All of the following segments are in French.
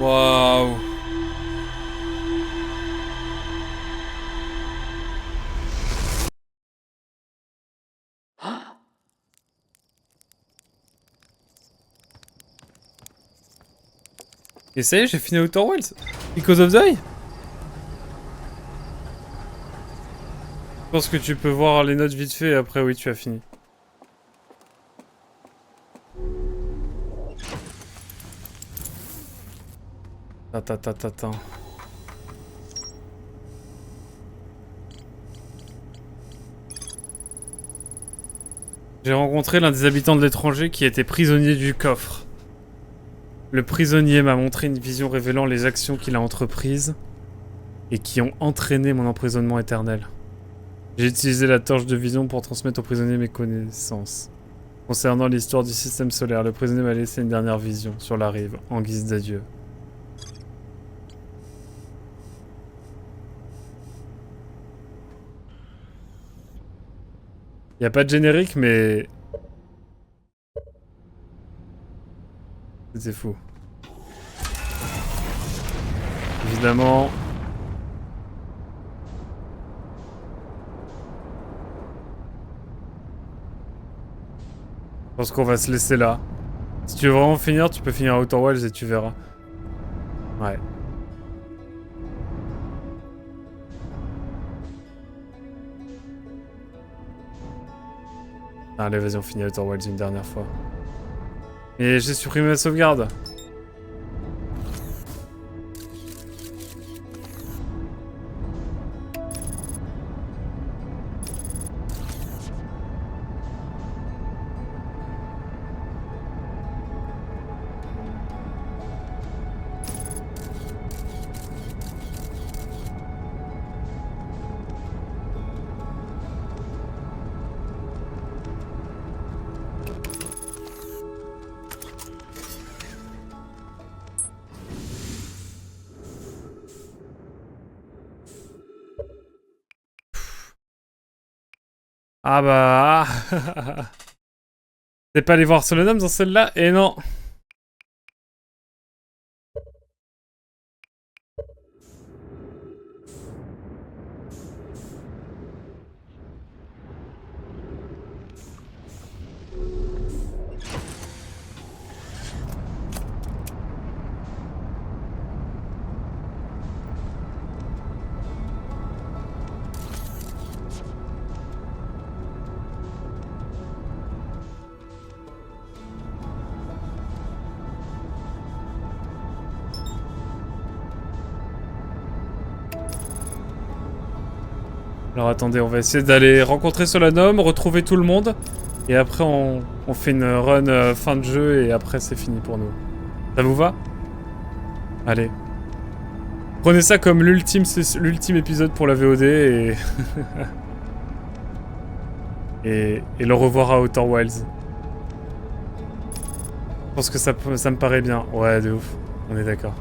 Waouh. Et ça y est, j'ai fini Outer Wilds. Because of Die. Je pense que tu peux voir les notes vite fait et après oui, tu as fini. Attends. J'ai rencontré l'un des habitants de l'étranger qui était prisonnier du coffre. Le prisonnier m'a montré une vision révélant les actions qu'il a entreprises et qui ont entraîné mon emprisonnement éternel. J'ai utilisé la torche de vision pour transmettre au prisonnier mes connaissances. Concernant l'histoire du système solaire, le prisonnier m'a laissé une dernière vision sur la rive, en guise d'adieu. Y a pas de générique, mais... c'est fou. Évidemment... je pense qu'on va se laisser là. Si tu veux vraiment finir, tu peux finir Outer Wilds et tu verras. Ouais. Allez, vas-y, on finit Outer Wilds une dernière fois. Et j'ai supprimé ma sauvegarde. Ah bah... T'es pas allé voir Solonum dans celle-là? Et non. Alors attendez, on va essayer d'aller rencontrer Solanum, retrouver tout le monde. Et après on fait une run fin de jeu et après c'est fini pour nous. Ça vous va? Allez. Prenez ça comme l'ultime épisode pour la VOD et... et le revoir à Outer Wilds. Je pense que ça me paraît bien. Ouais, de ouf. On est d'accord.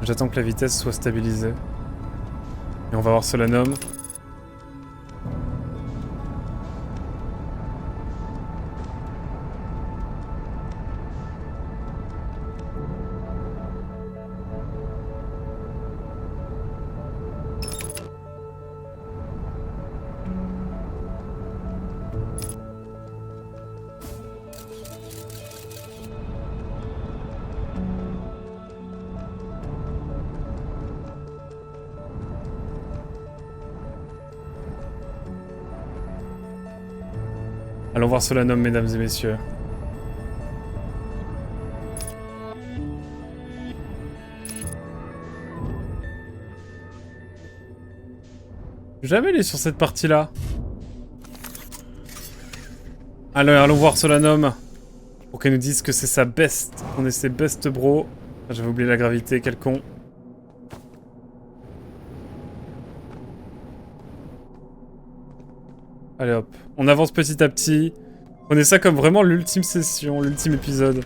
J'attends que la vitesse soit stabilisée. Et on va voir Solanum. Allons voir Solanum, mesdames et messieurs. Jamais allé sur cette partie-là. Alors, allons voir Solanum. Pour qu'elle nous dise que c'est sa best. On est ses best bros. J'avais oublié la gravité, quel con. Allez hop, on avance petit à petit. Prenez ça comme vraiment l'ultime session, l'ultime épisode.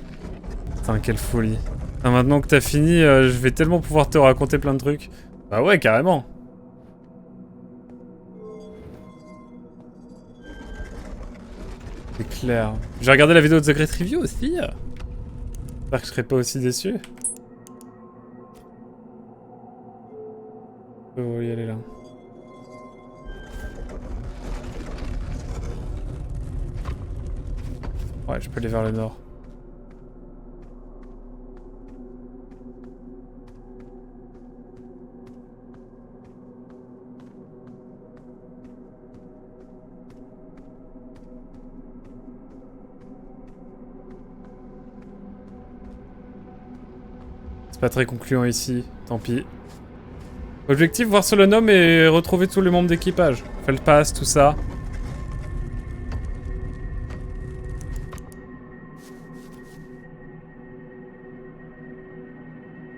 Putain, quelle folie. Ah, maintenant que t'as fini, je vais tellement pouvoir te raconter plein de trucs. Bah ouais, carrément. C'est clair. J'ai regardé la vidéo de The Great Review aussi. J'espère que je serai pas aussi déçu. Oh, y aller là. Ouais, je peux aller vers le nord. C'est pas très concluant ici, tant pis. Objectif, voir Solonum et retrouver tous les membres d'équipage. Felpass, tout ça.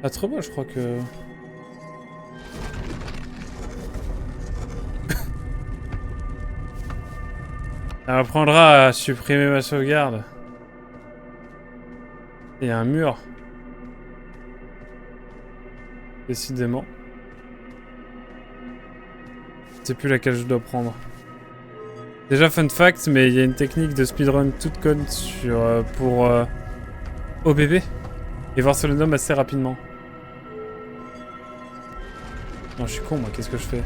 Pas trop beau, je crois que... Ça m'apprendra à supprimer ma sauvegarde. Il y a un mur. Décidément. Je sais plus laquelle je dois prendre. Déjà, fun fact, mais il y a une technique de speedrun toute conne sur, pour OBB. Et voir Solonum assez rapidement. Non, je suis con, moi, qu'est-ce que je fais?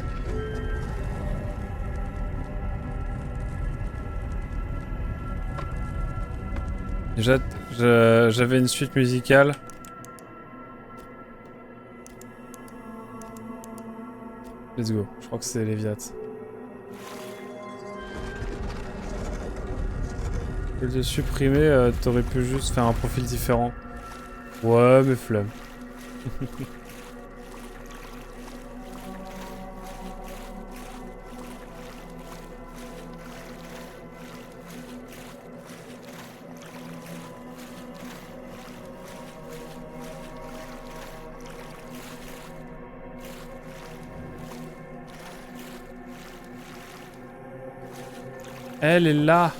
Déjà, j'avais une suite musicale. Let's go, je crois que c'est Léviat. Et de supprimer, t'aurais pu juste faire un profil différent. Ouais, mais flemme. Elle est là.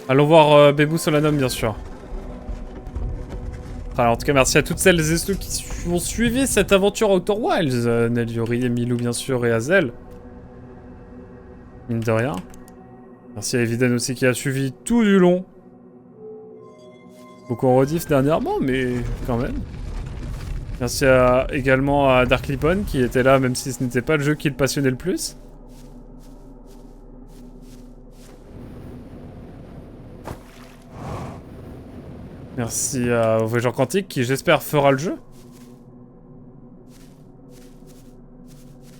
Allons voir Bébou Solonum, bien sûr. Alors, en tout cas, merci à toutes celles et ceux qui ont suivi cette aventure Outer Wilds. Neliori, Emilou, bien sûr, et Hazel. Mine de rien. Merci à Eviden aussi qui a suivi tout du long. Beaucoup en rediff dernièrement, mais quand même. Merci également à Dark Lipon qui était là, même si ce n'était pas le jeu qui le passionnait le plus. Merci à Voyageur Quantique qui, j'espère, fera le jeu.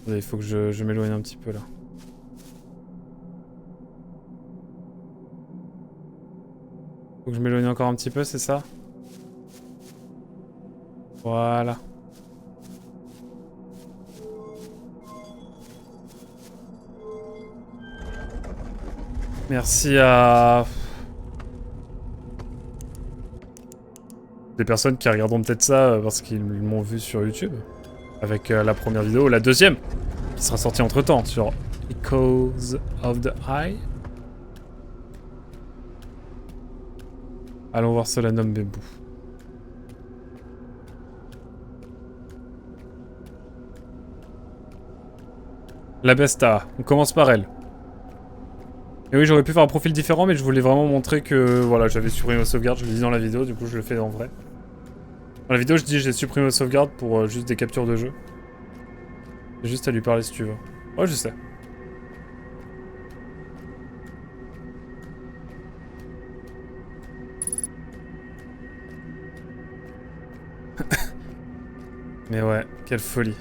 Il faut que je m'éloigne un petit peu là. Faut que je m'éloigne encore un petit peu, c'est ça? Voilà. Merci à... des personnes qui regarderont peut-être ça parce qu'ils m'ont vu sur YouTube. Avec la première vidéo, la deuxième, qui sera sortie entre temps sur Echoes of the Eye. Allons voir Solanum Bébou. La Besta, on commence par elle. Et oui, j'aurais pu faire un profil différent, mais je voulais vraiment montrer que voilà, j'avais supprimé ma sauvegarde, je le dis dans la vidéo, du coup je le fais en vrai. Dans la vidéo, je dis j'ai supprimé ma sauvegarde pour juste des captures de jeu. J'ai juste à lui parler si tu veux. Ouais, je sais. Mais ouais, quelle folie.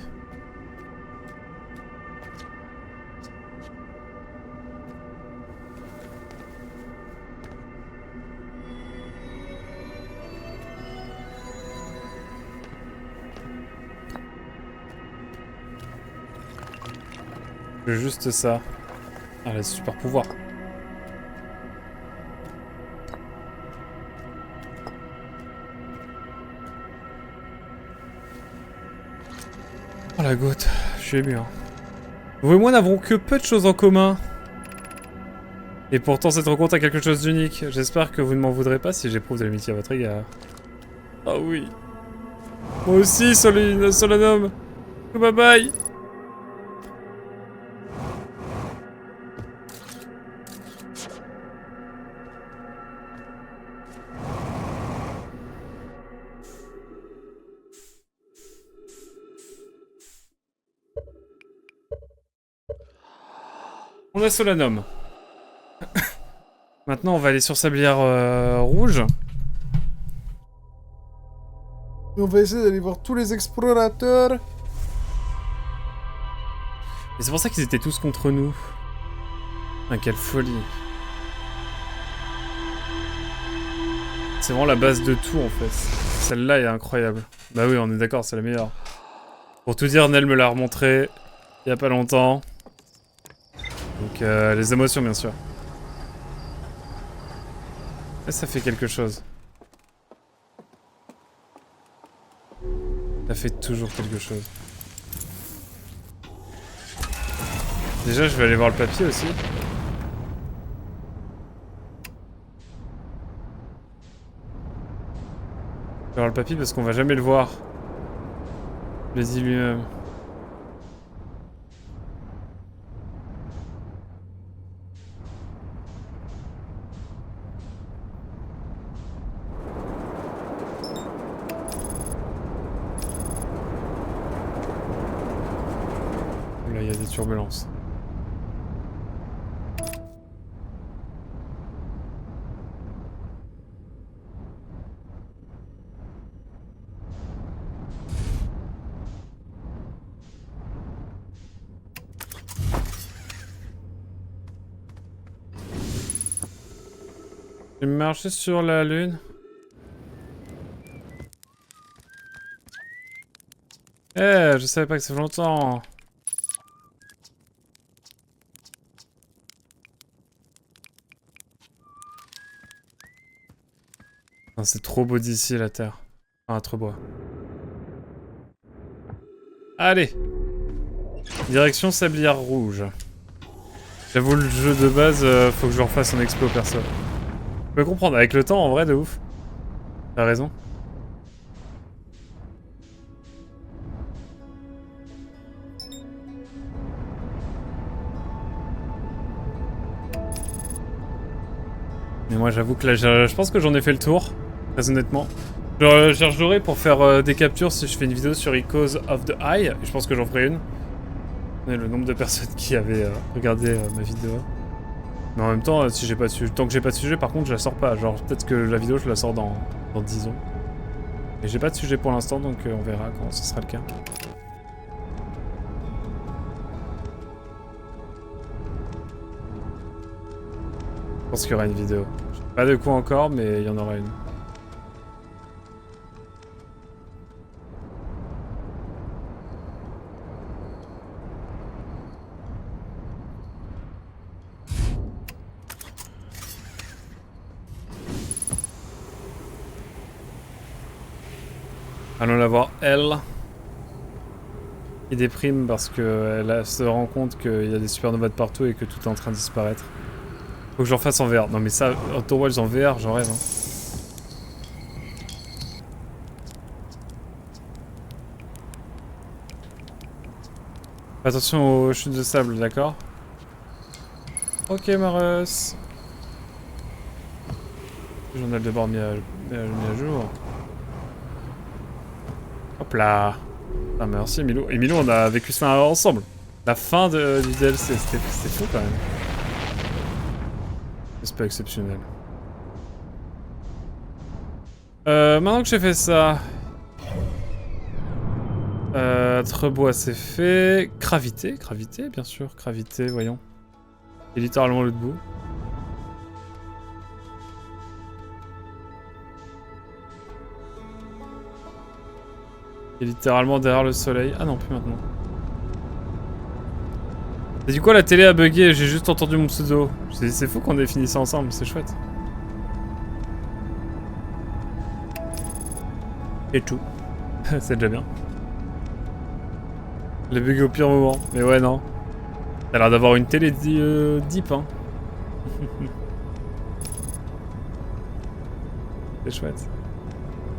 Juste ça. Ah, là, super pouvoir. Oh la goutte, je suis ému. Hein. Vous et moi n'avons que peu de choses en commun. Et pourtant cette rencontre a quelque chose d'unique. J'espère que vous ne m'en voudrez pas si j'éprouve de l'amitié à votre égard. Ah oui. Moi aussi, Solanum. Bye bye. On a Solanum. Maintenant, on va aller sur Sablière Rouge. Et on va essayer d'aller voir tous les explorateurs. Et c'est pour ça qu'ils étaient tous contre nous. Ah, quelle folie. C'est vraiment la base de tout, en fait. Celle-là est incroyable. Bah oui, on est d'accord, c'est la meilleure. Pour tout dire, Nel me l'a remontré il y a pas longtemps. Donc, les émotions, bien sûr. Et ça fait quelque chose. Ça fait toujours quelque chose. Déjà, je vais aller voir le papier aussi. Je vais voir le papier parce qu'on va jamais le voir. Je l'ai dit lui-même. Là, il y a des turbulences. J'ai marché sur la lune. Eh, je savais pas que ça fait longtemps. C'est trop beau d'ici la Terre. Ah, trop beau. Allez. Direction Sablière Rouge. J'avoue, le jeu de base, faut que je refasse en explo perso. Je peux comprendre, avec le temps, en vrai, de ouf. T'as raison. Mais moi, j'avoue que là, je pense que j'en ai fait le tour, très honnêtement. Je chercherai pour faire des captures si je fais une vidéo sur Echoes of the Eye. Et je pense que j'en ferai une. Et le nombre de personnes qui avaient regardé ma vidéo. Mais en même temps, si j'ai pas de tant que j'ai pas de sujet, par contre, je la sors pas. Genre, peut-être que la vidéo, je la sors dans 10 ans. Et j'ai pas de sujet pour l'instant, donc on verra quand ce sera le cas. Je pense qu'il y aura une vidéo. Je sais pas de quoi encore, mais il y en aura une. Allons la voir, elle. Qui déprime parce qu'elle se rend compte qu'il y a des supernovas de partout et que tout est en train de disparaître. Faut que j'en fasse en VR. Non mais ça, Outer Wilds en VR, j'en rêve. Hein. Attention aux chutes de sable, d'accord? Ok, Marus. Journal de bord mis à jour. Hop là. Ah merci Emilio. Emilio, on a vécu ça ensemble. La fin du DLC, c'était fou quand même. C'est pas exceptionnel. Maintenant que j'ai fait ça... Trebois c'est fait. Gravité, bien sûr. Gravité, voyons. Et littéralement l'autre bout. Et littéralement derrière le soleil. Ah non, plus maintenant. Et du coup, la télé a bugué, j'ai juste entendu mon pseudo. C'est fou qu'on ait fini ça ensemble, c'est chouette. Et tout. C'est déjà bien. Elle a bugué au pire moment. Mais ouais, non. T'as l'air d'avoir une télé deep, hein. C'est chouette.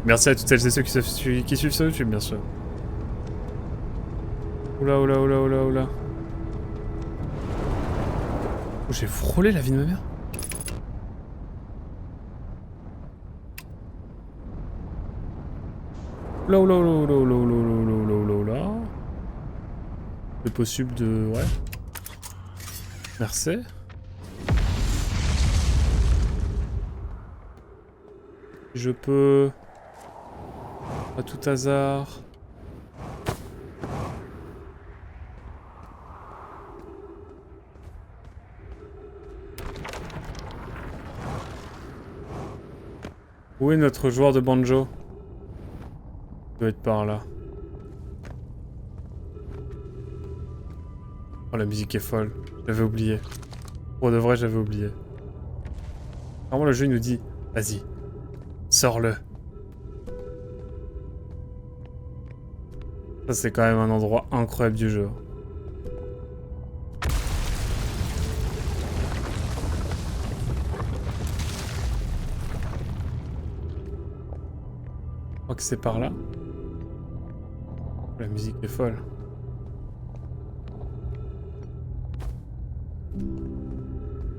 Merci à toutes celles et ceux qui suivent sur YouTube, bien sûr. Oula, oula, oula, oula, oula. Oh, j'ai frôlé la vie de ma mère. Oula, oula, oula, oula, oula, oula, oula, oula, oula, oula. C'est possible de... Ouais. Merci. Je peux... À tout hasard... Où est notre joueur de banjo? Il doit être par là. Oh, la musique est folle. J'avais oublié. Pour de vrai, j'avais oublié. Vraiment, le jeu, il nous dit... Vas-y. Sors-le. Ça, c'est quand même un endroit incroyable du jeu. Je crois que c'est par là. La musique est folle.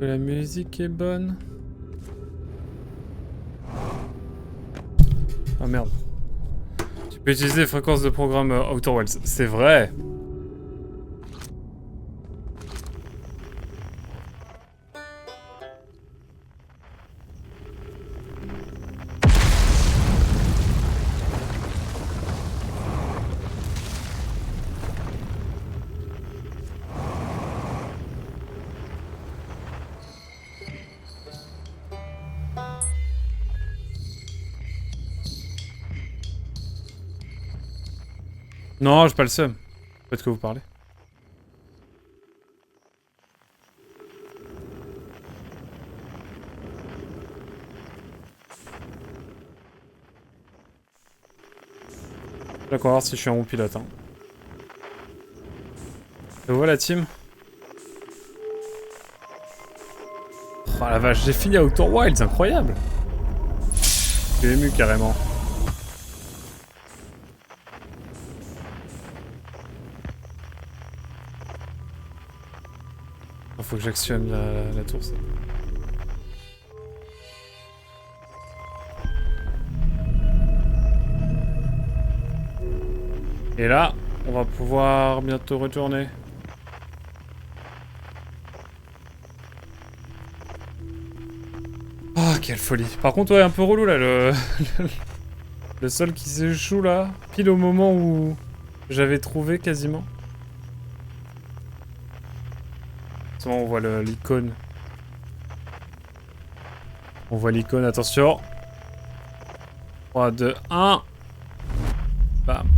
La musique est bonne. Ah merde. Tu peux utiliser les fréquences de programme Outer Wilds. C'est vrai. Non, j'ai pas le seum. Peut-être que vous parlez. Là, on va voir si je suis un bon pilote. Hein. Et voilà, team. Oh la vache, j'ai fini à Outer Wilds, incroyable. Je suis ému carrément. Faut que j'actionne la tour, ça. Et là, on va pouvoir bientôt retourner. Oh, quelle folie. Par contre, ouais, un peu relou, là, le sol qui s'échoue, là. Pile au moment où j'avais trouvé, quasiment. On voit l'icône. On voit l'icône, attention. 3, 2, 1. Bam.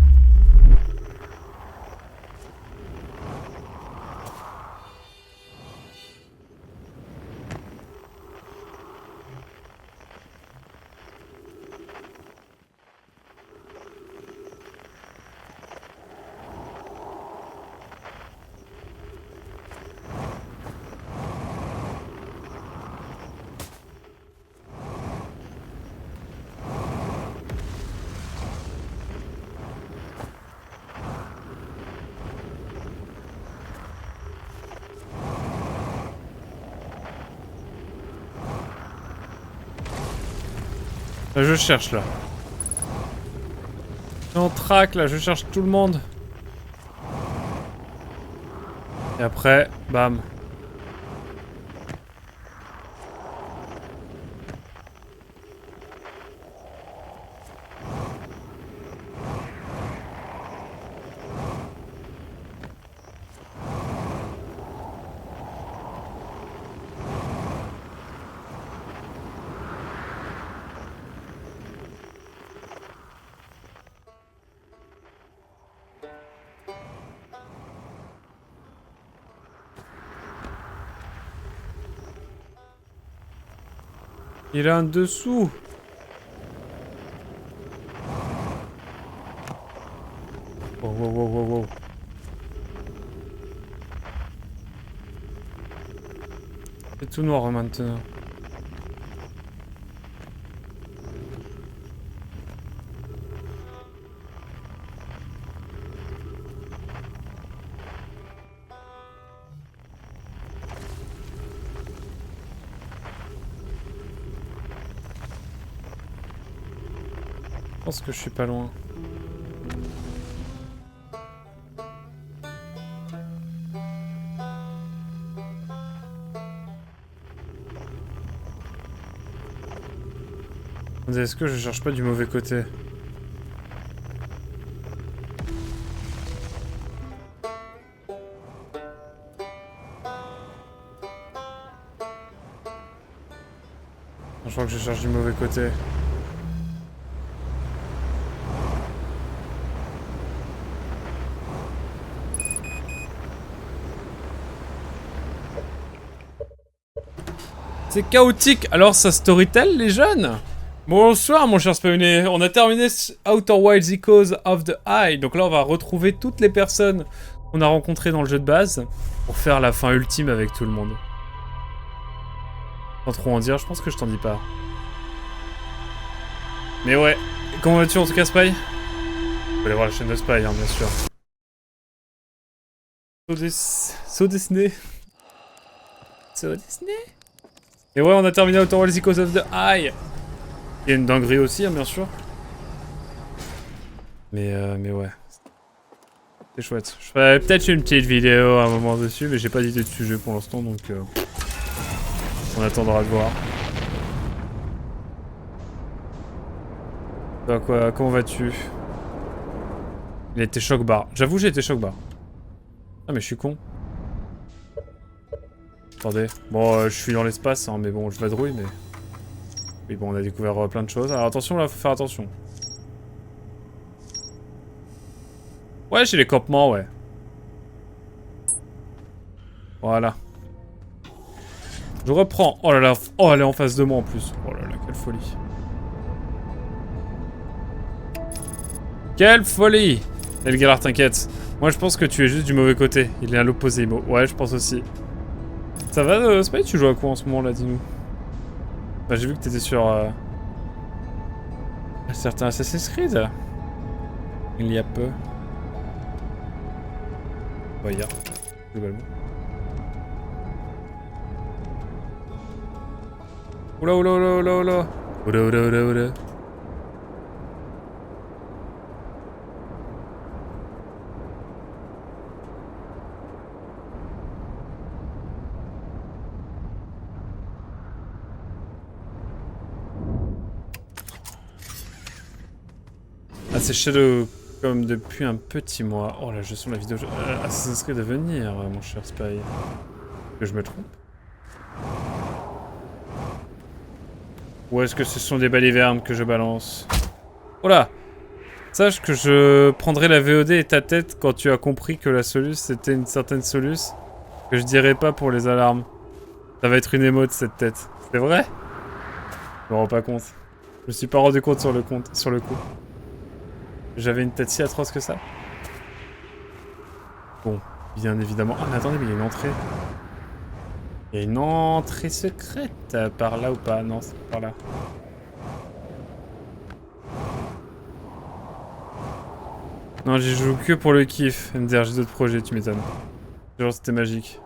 Là, je cherche, là. Je suis en track, là, je cherche tout le monde. Et après, bam. Il est en dessous. Wow, wow, wow, wow, wow. C'est tout noir maintenant. Je pense que je suis pas loin. Est-ce que je cherche pas du mauvais côté? Je crois que je cherche du mauvais côté. C'est chaotique. Alors ça storytell les jeunes? Bonsoir mon cher Spawné. On a terminé Outer Wilds Echoes of the Eye. Donc là on va retrouver toutes les personnes qu'on a rencontrées dans le jeu de base pour faire la fin ultime avec tout le monde. Sans trop en dire, je pense que je t'en dis pas. Mais ouais, comment vas-tu en tout cas Spy? Faut aller voir la chaîne de Spy hein, bien sûr. So Disney. Et ouais, on a terminé Outer Wilds Echoes of the Eye. Il y a une dinguerie aussi, hein, bien sûr. Mais ouais. C'est chouette. Je ferai peut-être une petite vidéo à un moment dessus, mais j'ai pas d'idée de sujet pour l'instant, donc on attendra de voir. Bah quoi, comment vas-tu? Il a été choc bar. J'avoue, j'ai été choc bar. Ah mais je suis con. Attendez. Bon, je suis dans l'espace, hein, mais bon, je vadrouille, mais... Oui, bon, on a découvert plein de choses. Alors attention, là, faut faire attention. Ouais, j'ai les campements, ouais. Voilà. Je reprends. Oh là là. Oh, elle est en face de moi, en plus. Oh là là, quelle folie. Quelle folie! Elgalar, t'inquiète. Moi, je pense que tu es juste du mauvais côté. Il est à l'opposé, Imo. Ouais, je pense aussi. Ça va, Spy, tu joues à quoi en ce moment, là, dis-nous? Bah, j'ai vu que t'étais sur... un certain Assassin's Creed. Il y a peu. Bah, il y a. Globalement. Oula, oula, oula, oula, oula. Oula, oula, oula, oula. Ah, c'est Shadow comme depuis un petit mois. Oh là, je sens la vidéo. Assassin's Creed à venir, mon cher Spy. Que je me trompe? Ou est-ce que ce sont des balivernes que je balance? Oh là! Sache que je prendrai la VOD et ta tête quand tu as compris que la soluce c'était une certaine soluce. Que je dirais pas pour les alarmes. Ça va être une émote cette tête. C'est vrai? Je me rends pas compte. Je me suis pas rendu compte sur le coup. J'avais une tête si atroce que ça. Bon, bien évidemment. Ah mais attendez, mais il y a une entrée. Il y a une entrée secrète par là ou pas? Non, c'est par là. Non, j'y joue que pour le kiff. MDR, j'ai d'autres projets, tu m'étonnes. Genre, c'était magique.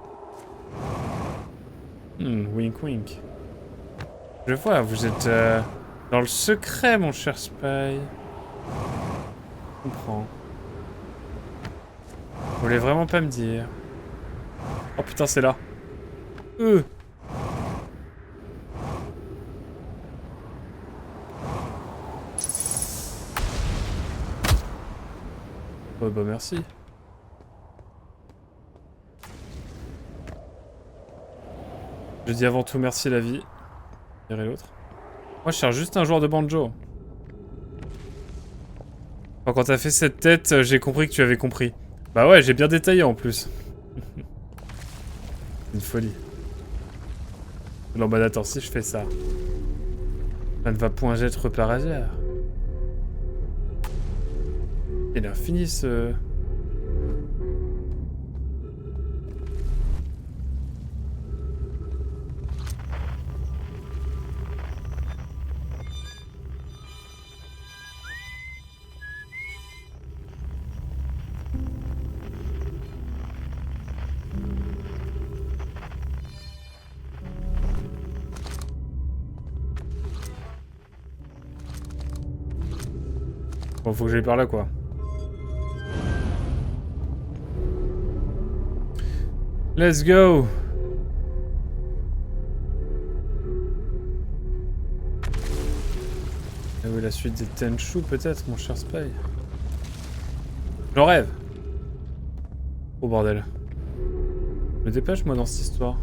Wink wink. Je vois, vous êtes dans le secret, mon cher Spy. Je comprends. Vous voulez vraiment pas me dire? Oh putain, c'est là. Oh bah merci. Je dis avant tout merci la vie. Et l'autre. Moi je cherche juste un joueur de banjo. Enfin, quand t'as fait cette tête, j'ai compris que tu avais compris. Bah ouais, j'ai bien détaillé en plus. Une folie. Non bah attends, si je fais ça, ça ne va point être par hasard. Il a fini ce... Bon, faut que j'aille par là, quoi. Let's go! la suite des Tenchu peut-être, mon cher Spy. J'en rêve. Oh bordel. Je me dépêche moi dans cette histoire.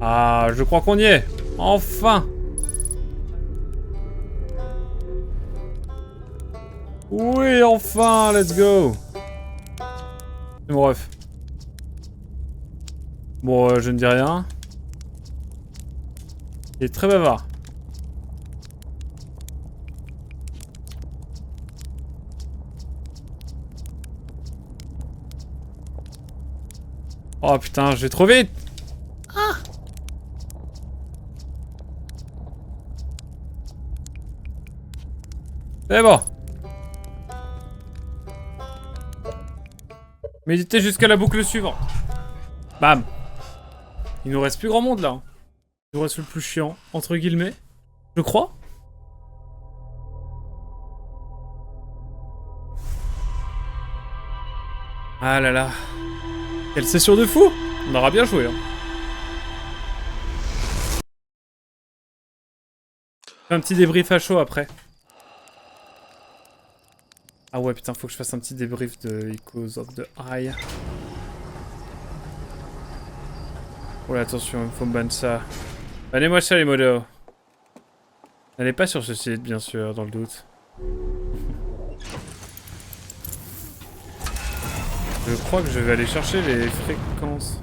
Ah, je crois qu'on y est. Enfin. Oui, enfin, let's go. C'est mon ref. Bon, je ne dis rien. Il est très bavard. Oh putain, je vais trop vite. Ah. C'est bon. Méditez jusqu'à la boucle suivante. Bam. Il nous reste plus grand monde là. Il nous reste le plus chiant, entre guillemets. Je crois. Ah là là. Quelle session de fou. On aura bien joué. Hein. Un petit débrief à chaud après. Ah ouais putain, faut que je fasse un petit débrief de Echoes of the Eye. Oh là, attention, il faut me ban ça. Bannez-moi ça les modos. N'allez pas sur ce site bien sûr, dans le doute. Je crois que je vais aller chercher les fréquences.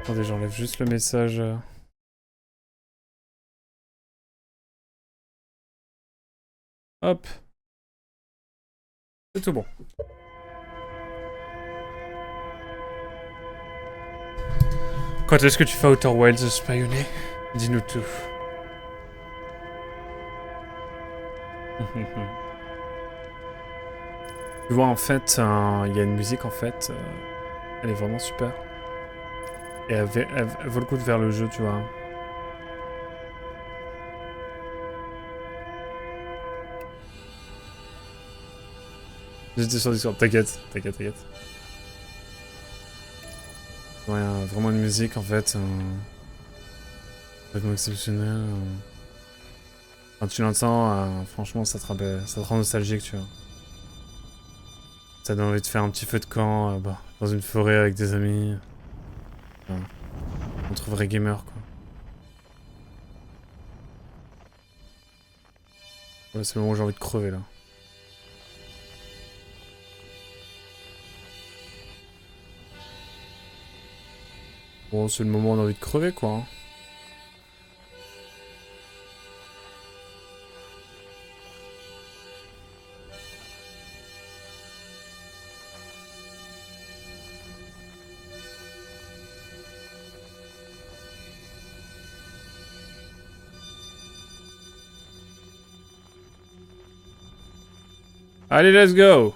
Attendez, j'enlève juste le message. Hop. C'est tout bon. Quand est-ce que tu fais Outer Wilds Spionné? Dis-nous tout. Tu vois, en fait, il y a une musique, en fait. Elle est vraiment super. Et elle vaut le coup de faire le jeu, tu vois. J'étais sur Discord, t'inquiète, t'inquiète, t'inquiète. Ouais, vraiment une musique, en fait. Vraiment exceptionnelle. Quand tu l'entends, franchement, ça te rend nostalgique, tu vois. Ça donne envie de faire un petit feu de camp dans une forêt avec des amis. Entre vrais gamers, quoi. Ouais, c'est le moment où j'ai envie de crever, là. Bon, c'est le moment où on a envie de crever, quoi. Hein. Allez, let's go!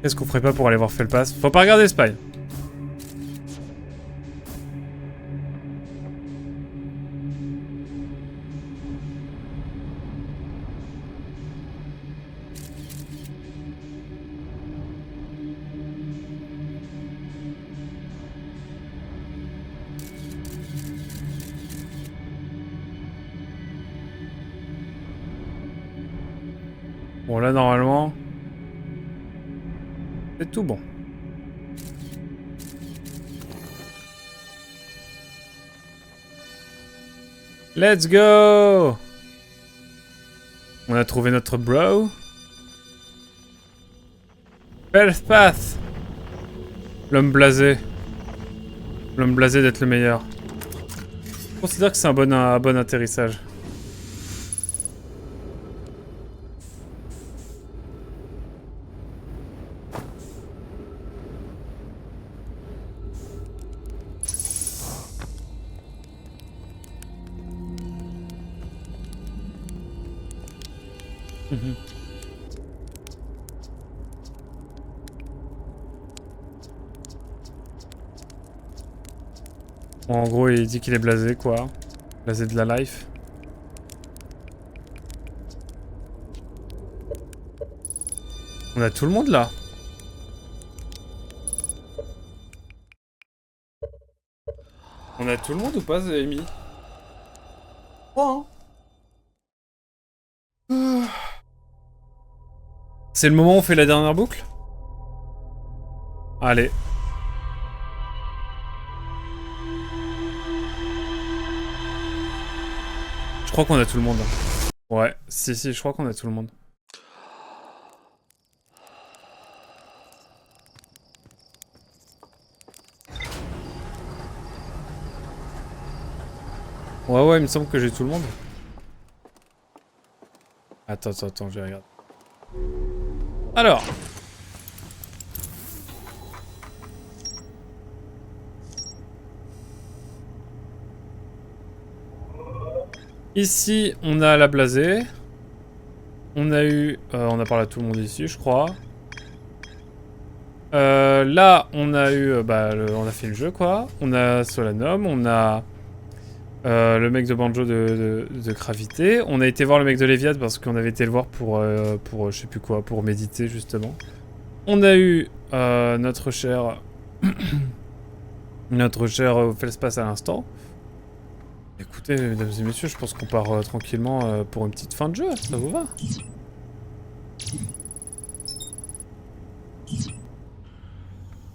Qu'est-ce qu'on ferait pas pour aller voir Felpas? Faut pas regarder Spy. Bon, là, normalement... c'est tout bon. Let's go! On a trouvé notre bro. First path! L'homme blasé. L'homme blasé d'être le meilleur. Je considère que c'est un bon atterrissage. Bon, en gros, il dit qu'il est blasé, quoi. Blasé de la life. On a tout le monde, là. On a tout le monde ou pas, Amy? Oh, hein. C'est le moment où on fait la dernière boucle? Allez. Je crois qu'on a tout le monde. Ouais, si, je crois qu'on a tout le monde. Ouais, il me semble que j'ai tout le monde. Attends, je regarde. Alors. Ici, on a la blasée. On a eu... on a parlé à tout le monde ici, je crois. Là, on a eu... on a fait le jeu, quoi. On a Solanum, on a... le mec de Banjo de Gravité. On a été voir le mec de Léviade parce qu'on avait été le voir pour je sais plus quoi, pour méditer, justement. On a eu notre cher... notre cher Feldspath à l'instant. Écoutez, mesdames et messieurs, je pense qu'on part tranquillement pour une petite fin de jeu, ça vous va?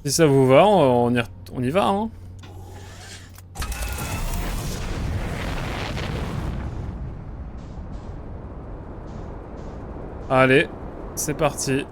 Si ça vous va, on y va, hein. Allez, c'est parti.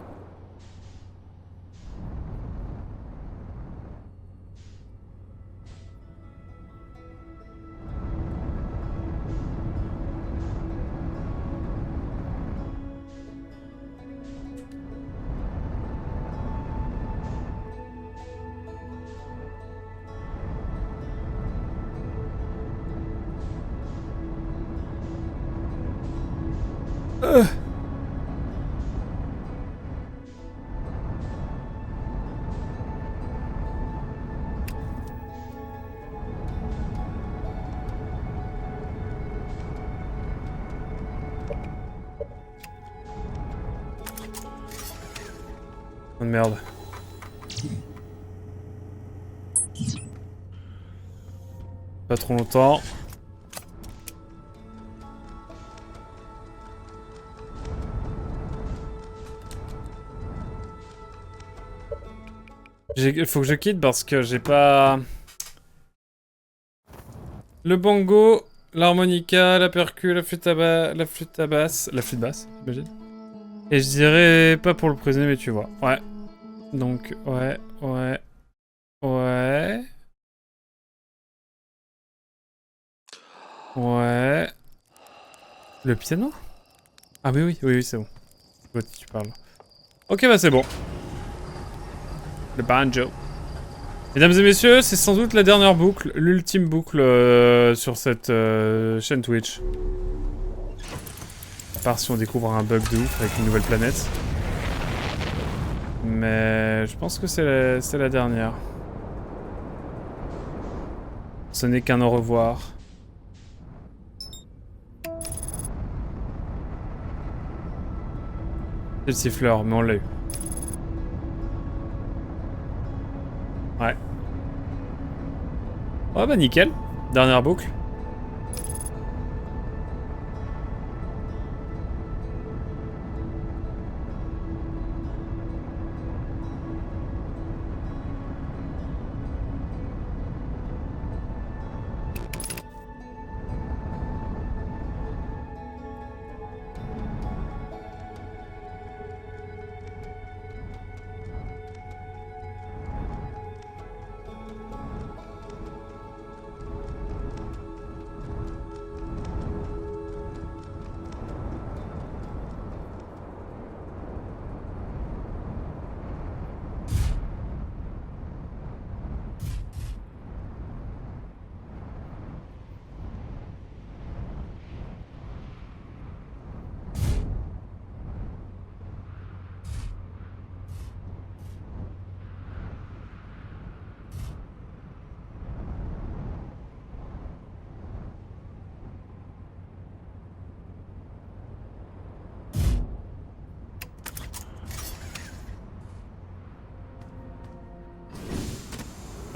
Oh merde. Pas trop longtemps. Il faut que je quitte parce que j'ai pas... Le bongo, l'harmonica, la percu, la flûte à basse, j'imagine. Et je dirais pas pour le prisonnier, mais tu vois. Ouais. Donc, ouais. Ouais. Le piano? Ah mais oui, c'est bon. Je vois de qui tu parles. Ok, bah c'est bon. Le banjo. Mesdames et messieurs, c'est sans doute la dernière boucle, l'ultime boucle sur cette chaîne Twitch. À part si on découvre un bug de ouf avec une nouvelle planète. Mais je pense que c'est la dernière. Ce n'est qu'un au revoir. C'est le siffleur, mais on l'a eu. Ouais. Ouais bah nickel. Dernière boucle.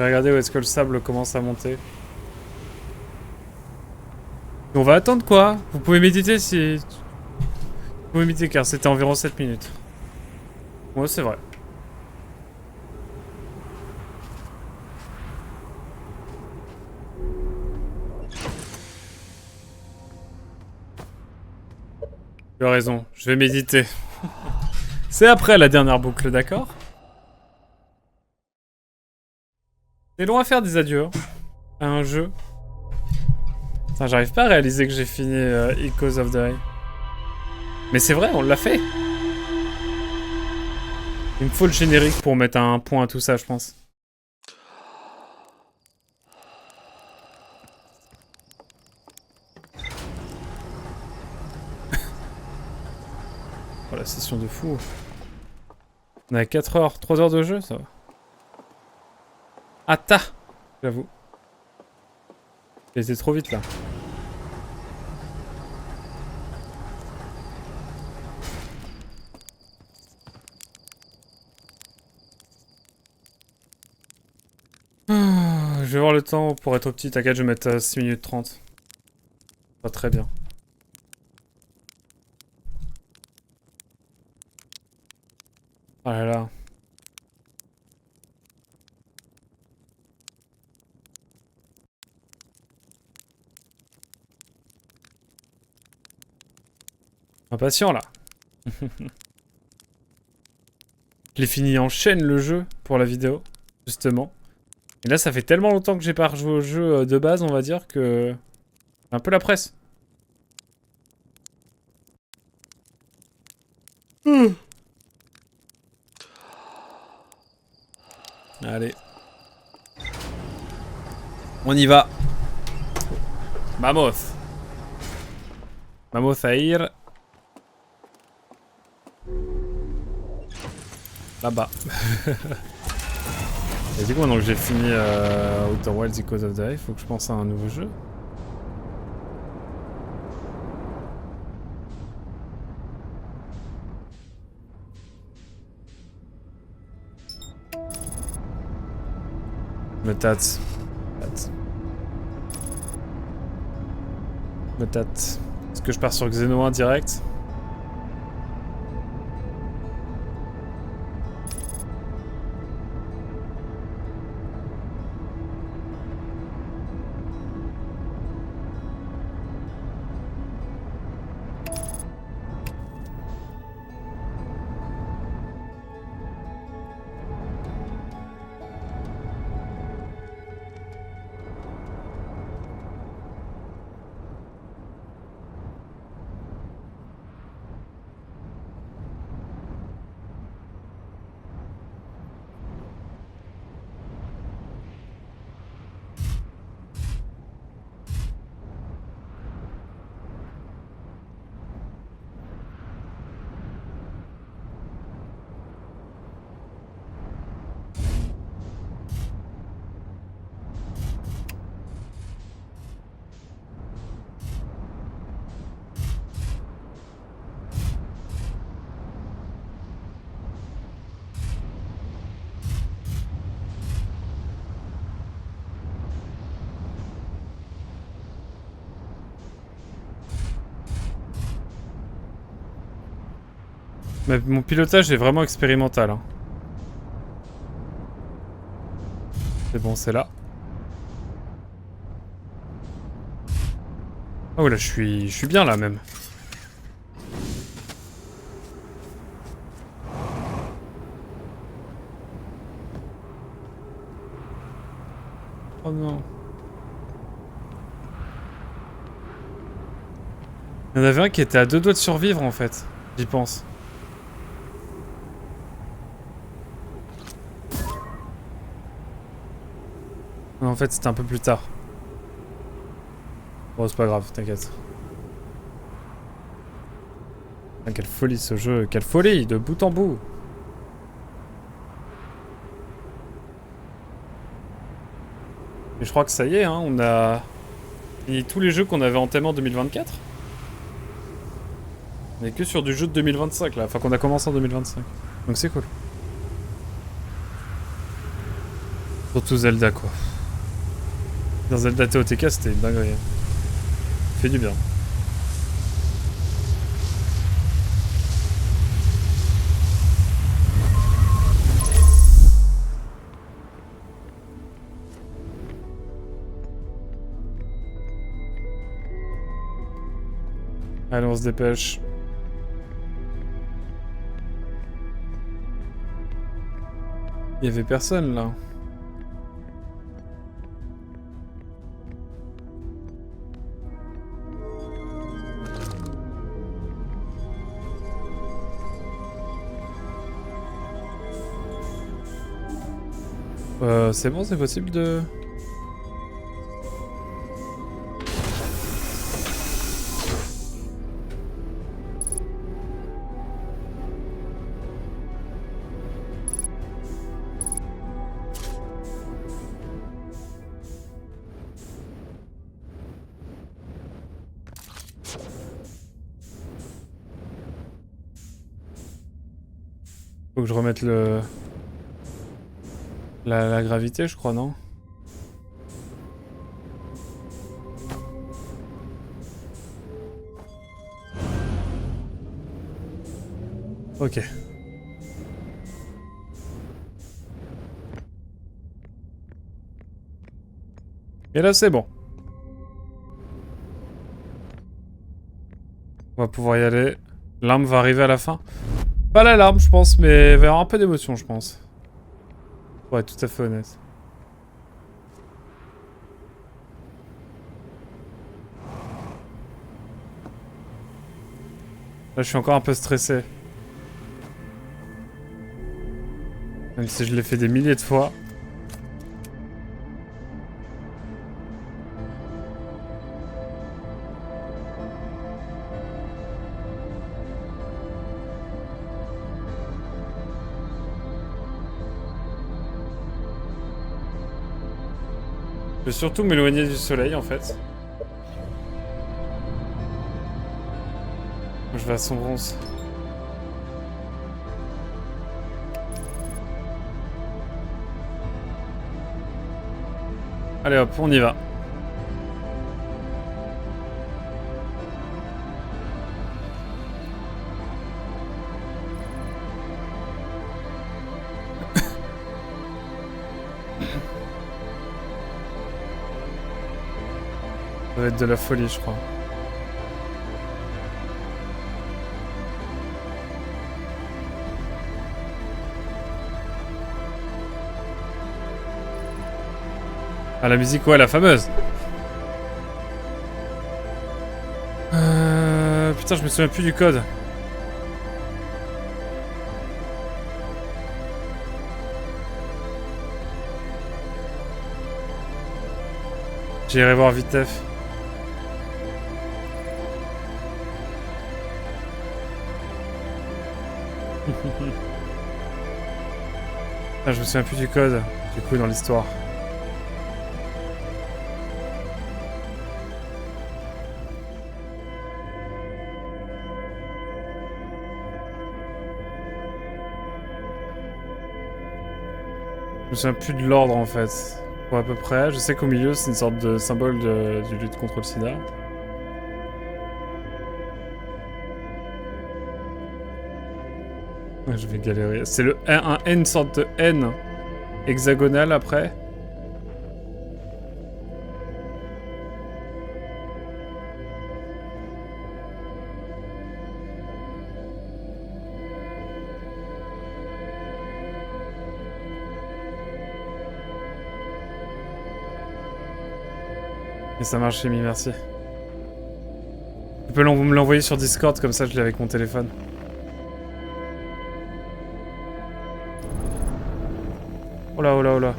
vais regarder où est-ce que le sable commence à monter. Et on va attendre quoi? Vous pouvez méditer si... Vous pouvez méditer car c'était environ 7 minutes. Ouais, c'est vrai. Tu as raison, je vais méditer. C'est après la dernière boucle, d'accord? C'est long à faire des adieux hein, à un jeu. Putain, j'arrive pas à réaliser que j'ai fini Echoes of the Eye. Mais c'est vrai, on l'a fait. Il me faut le générique pour mettre un point à tout ça, je pense. Oh, la session de fou. On a 4 heures, 3 heures de jeu, ça va. Ah, j'avoue. J'ai été trop vite, là. Je vais voir le temps pour être au petit. T'inquiète, je vais mettre 6 minutes 30. Pas très bien. Oh là là. Impatient là. Je l'ai fini en chaîne le jeu pour la vidéo, justement. Et là, ça fait tellement longtemps que j'ai pas rejoué au jeu de base, on va dire que... un peu la presse. Allez. On y va. Mammoth. Mammoth Air. Là-bas. Et du coup, maintenant que j'ai fini Outer Wilds Echoes of the Eye, faut que je pense à un nouveau jeu. Me tâte. Est-ce que je pars sur Xeno 1 direct? Mais mon pilotage est vraiment expérimental. Hein. C'est bon, c'est là. Oh là, je suis bien là même. Oh non. Il y en avait un qui était à 2 doigts de survivre en fait. J'y pense. Non, en fait, c'était un peu plus tard. Bon, c'est pas grave, t'inquiète. Ah, quelle folie ce jeu, quelle folie, de bout en bout. Et je crois que ça y est, hein, on a fini tous les jeux qu'on avait entamés en 2024. On est que sur du jeu de 2025 là, enfin qu'on a commencé en 2025. Donc c'est cool. Surtout Zelda, quoi. Dans Zelda TOTK, c'était une dinguerie. Fait du bien. Allez, on se dépêche. Il y avait personne là. C'est bon, c'est possible de... Faut que je remette le... La gravité, je crois, non? Ok. Et là, c'est bon. On va pouvoir y aller. L'arme va arriver à la fin. Pas la larme, je pense, mais il va y avoir un peu d'émotion, je pense. Pour être tout à fait honnête. Là, je suis encore un peu stressé. Même si je l'ai fait des milliers de fois. Je vais surtout m'éloigner du soleil, en fait. Je vais à son bronze. Allez hop, on y va. Ça va être de la folie, je crois. Ah, la musique, ouais, la fameuse. Putain, je me souviens plus du code. J'irai voir Vitef. Ah, je me souviens plus du code, du coup, dans l'histoire. Je me souviens plus de l'ordre, en fait. Pour à peu près. Je sais qu'au milieu, c'est une sorte de symbole du lutte contre le sida. Je vais galérer. C'est une sorte de N hexagonal après. Et ça marche, Amy, merci. Tu peux me l'envoyer sur Discord, comme ça je l'ai avec mon téléphone. Oh là, oh là, oh là.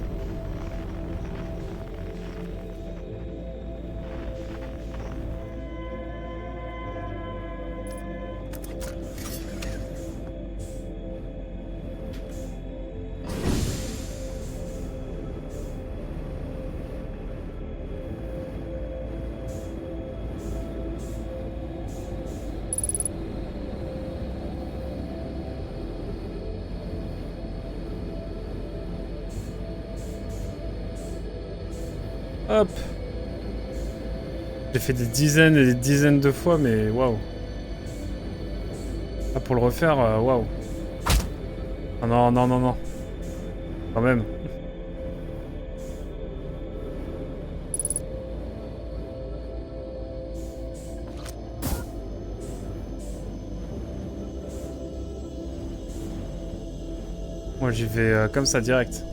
Hop. J'ai fait des dizaines et des dizaines de fois, mais waouh. Ah, pour le refaire, waouh. Ah non, non, non, non. Quand même. Moi, j'y vais comme ça, direct.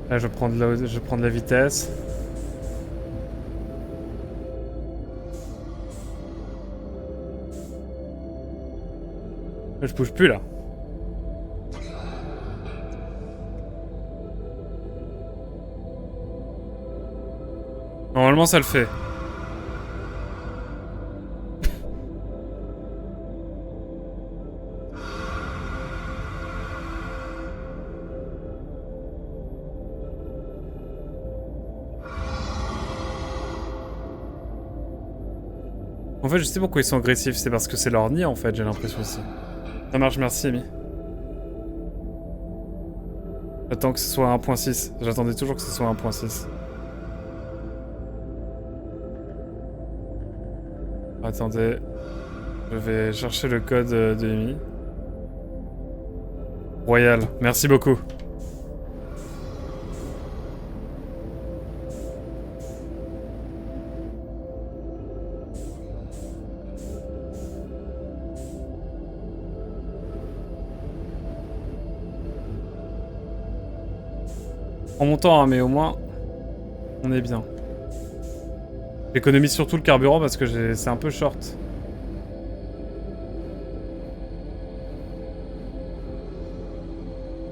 Là, je prends de la vitesse. Je bouge plus, là. Normalement, ça le fait. En fait, je sais pourquoi ils sont agressifs. C'est parce que c'est leur nid, en fait, j'ai l'impression aussi. Ça marche, merci, Amy. J'attends que ce soit 1.6. J'attendais toujours que ce soit 1.6. Attendez. Je vais chercher le code de Amy. Royal. Merci beaucoup. En montant, hein, mais au moins, on est bien. J'économise surtout le carburant parce que c'est un peu short.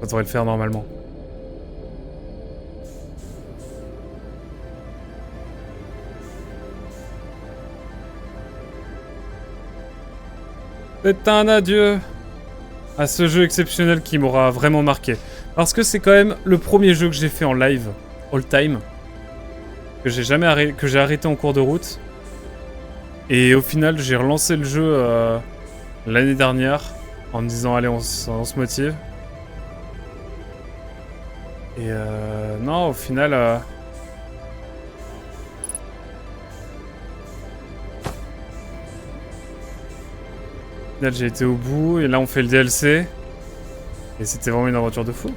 Ça devrait le faire normalement. C'est un adieu à ce jeu exceptionnel qui m'aura vraiment marqué. Parce que c'est quand même le premier jeu que j'ai fait en live, all time, que j'ai arrêté en cours de route. Et au final, j'ai relancé le jeu l'année dernière en me disant allez, on se motive. Et non, au final... Au final, j'ai été au bout et là on fait le DLC. Et c'était vraiment une aventure de fou.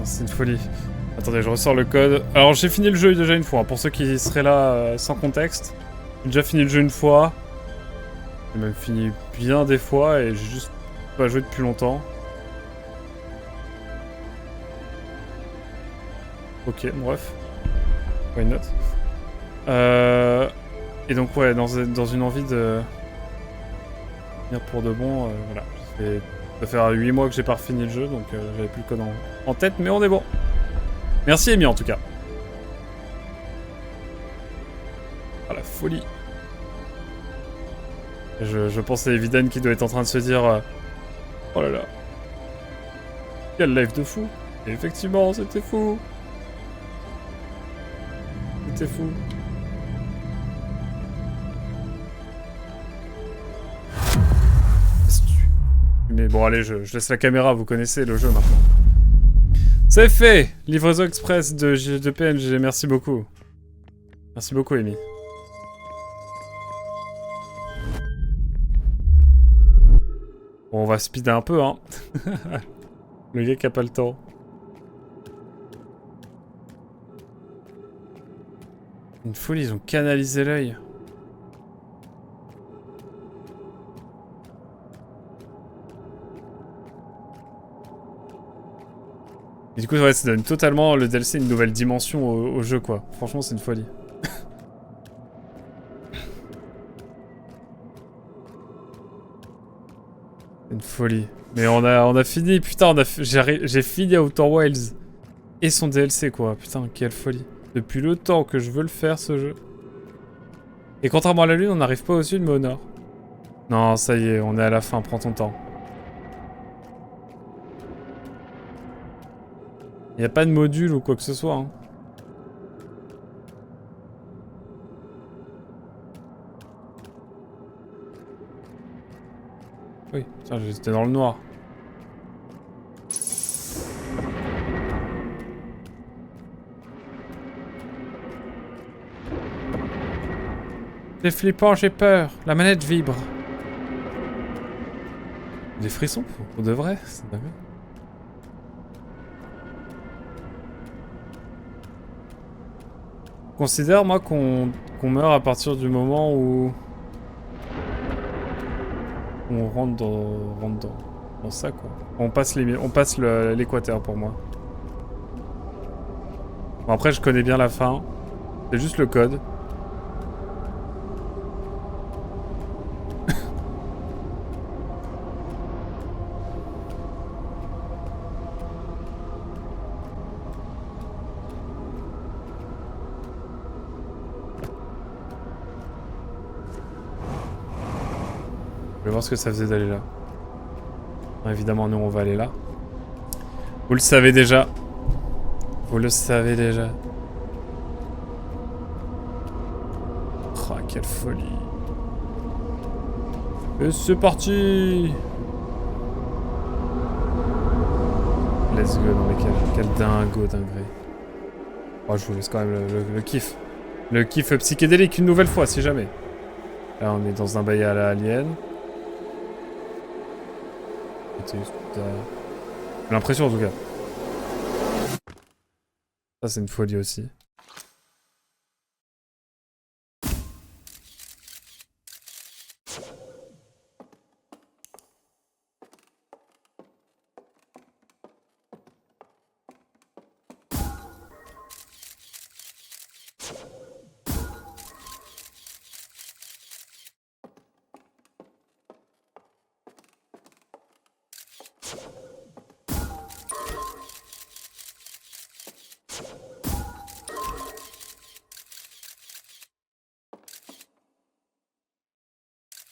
C'est une folie. Attendez, je ressors le code. Alors j'ai fini le jeu déjà une fois, hein, pour ceux qui seraient là sans contexte. J'ai déjà fini le jeu une fois. J'ai même fini bien des fois et j'ai juste pas joué depuis longtemps. Ok, bref. Why not? Et donc ouais, dans une envie de venir pour de bon, voilà. Ça fait 8 mois que j'ai pas refini le jeu, donc j'avais plus le code en tête, mais on est bon. Merci Amy en tout cas. Ah la folie. Je pense à Eviden qui doit être en train de se dire oh là là. Quel live de fou. Et effectivement, c'était fou. C'était fou. Mais bon allez, je laisse la caméra, vous connaissez le jeu maintenant. C'est fait. Livraison express de PNG, merci beaucoup. Merci beaucoup Amy. Bon, on va speeder un peu, hein. Le gars qui a pas le temps. Une folie, ils ont canalisé l'œil. Et du coup, ouais, ça donne totalement le DLC une nouvelle dimension au jeu, quoi. Franchement, c'est une folie. C'est une folie. Mais on a fini, putain, j'ai fini Outer Wilds. Et son DLC quoi, putain, quelle folie. Depuis le temps que je veux le faire ce jeu. Et contrairement à la lune, on n'arrive pas au sud mais au nord. Non, ça y est, on est à la fin, prends ton temps. Y a pas de module ou quoi que ce soit. Hein. Oui, tiens, j'étais dans le noir. C'est flippant, j'ai peur. La manette vibre. Des frissons pour de vrai, c'est dingue. Je considère moi qu'on meurt à partir du moment où on rentre dans ça quoi. On passe l'équateur pour moi. Bon, après je connais bien la fin. C'est juste le code. Je vais voir ce que ça faisait d'aller là. Bon, évidemment, nous, on va aller là. Vous le savez déjà. Vous le savez déjà. Oh, quelle folie. Et c'est parti. Let's go, non mais quel dinguerie. Oh, je vous laisse quand même le kiff. Le kiff psychédélique une nouvelle fois, si jamais. Là, on est dans un bail à la alien. J'ai l'impression en tout cas. Ça c'est une folie aussi.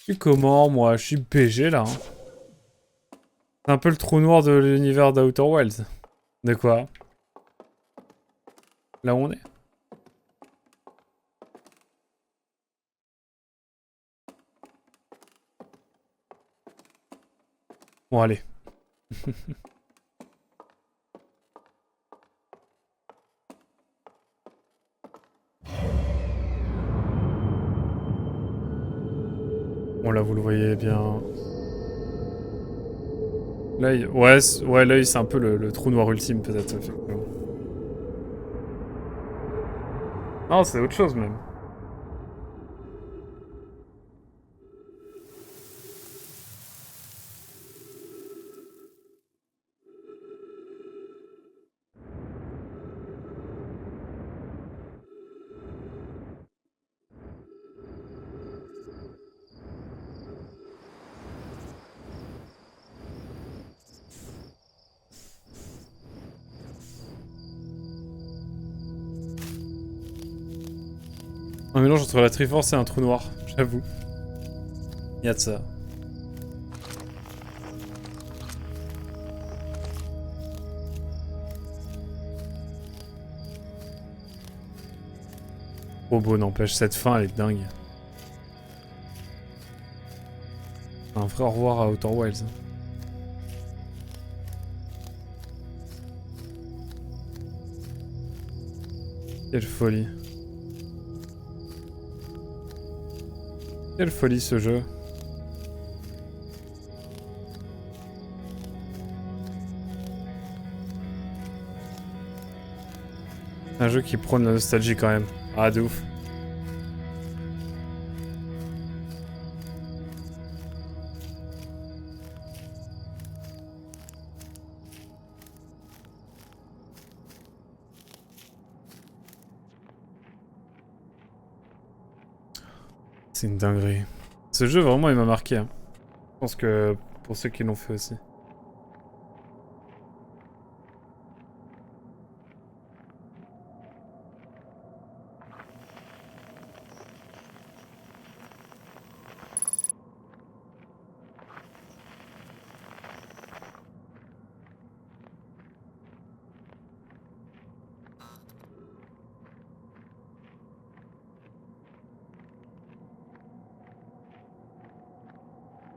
Je suis comment moi? Je suis BG là. Hein. C'est un peu le trou noir de l'univers d'Outer Wilds. De quoi? Là où on est. Bon allez. Bon là vous le voyez bien. L'œil, ouais l'œil c'est un peu le trou noir ultime peut-être. Non c'est autre chose même. Un mélange entre la Triforce et un trou noir, j'avoue. Y'a de ça. Oh beau n'empêche, cette fin elle est dingue. Un vrai au revoir à Outer Wilds. Quelle folie. Quelle folie ce jeu. Un jeu qui prône la nostalgie quand même. Ah de ouf. C'est une dinguerie. Ce jeu vraiment il m'a marqué. Hein. Je pense que pour ceux qui l'ont fait aussi.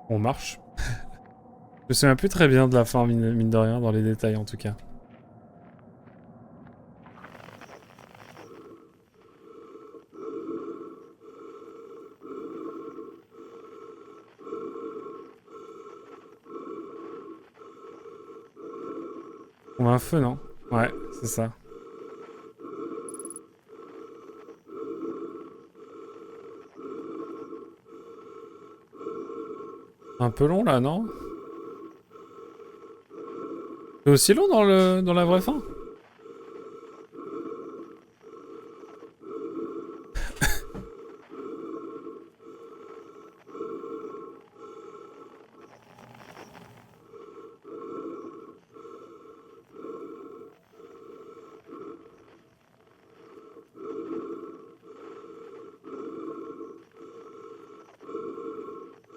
On marche. Je me souviens plus très bien de la fin, mine de rien, dans les détails en tout cas. On a un feu, non? Ouais, c'est ça. Un peu long là, non? C'est aussi long dans la vraie fin?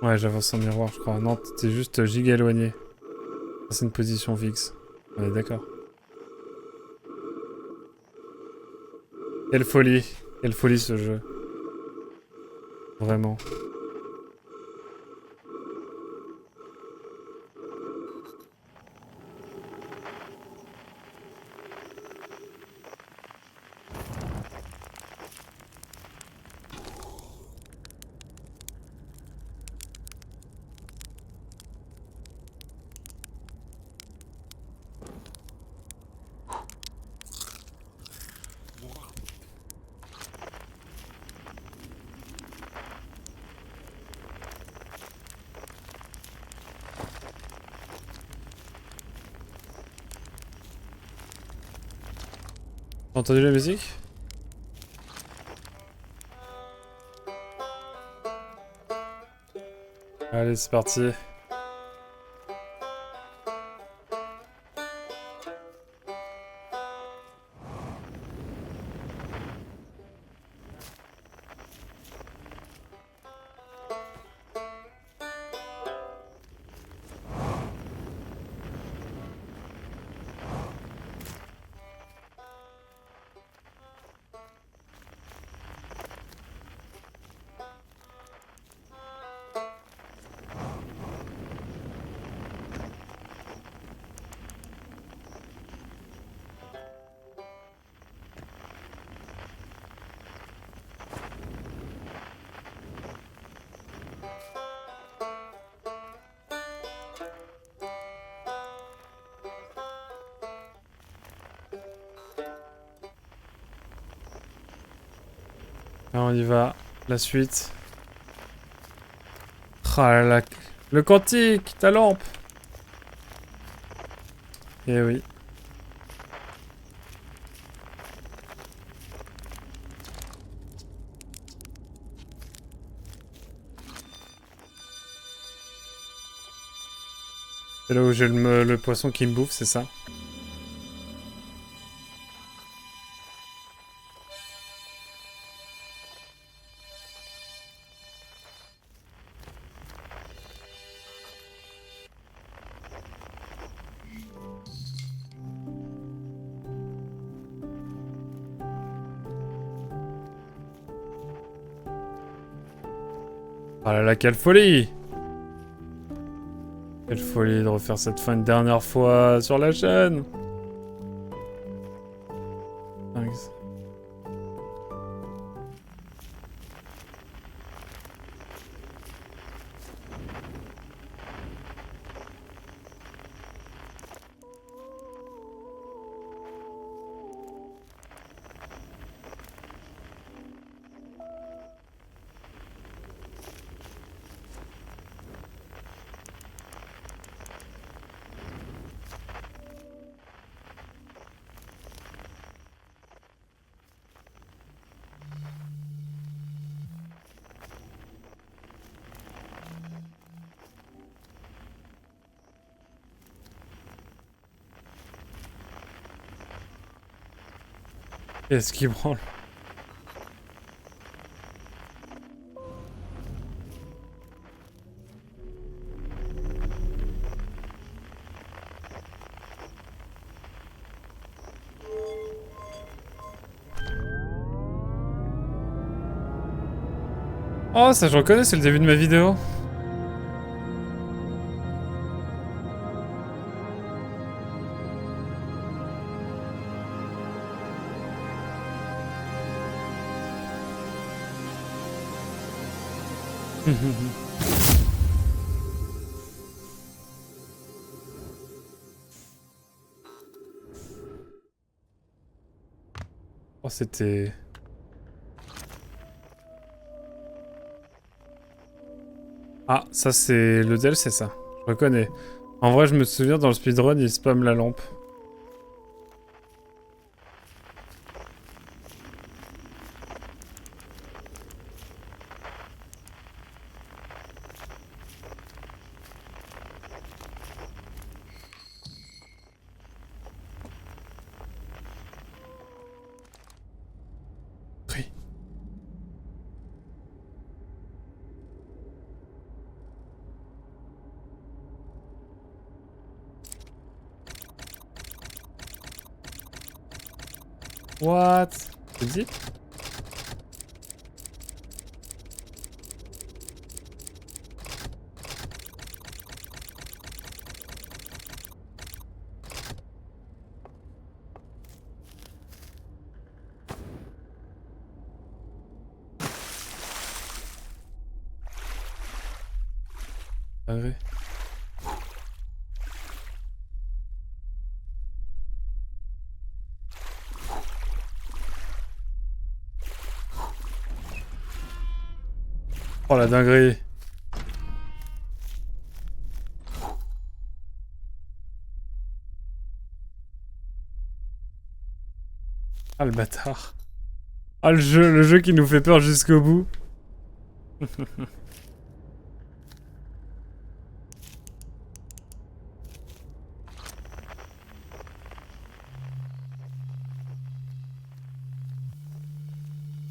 Ouais, j'avance en miroir, je crois. Non, t'es juste giga éloigné. C'est une position fixe. On est d'accord. Quelle folie. Quelle folie ce jeu. Vraiment. T'as entendu la musique? Allez, c'est parti. Là, on y va. La suite. Ah là là. Le quantique, ta lampe. Eh oui. C'est là où j'ai le poisson qui me bouffe, c'est ça? Ah là là, quelle folie! Quelle folie de refaire cette fin une dernière fois sur la chaîne! Thanks. Qu'est-ce qui branle? Oh, ça je reconnais, c'est le début de ma vidéo. Oh, c'était... Ah, ça c'est le Dell, c'est ça. Je reconnais. En vrai, je me souviens, dans le speedrun, il spamme la lampe. Oui. What? Tu dis? Ah oui. Oh la dinguerie. Ah le bâtard. Ah le jeu qui nous fait peur jusqu'au bout.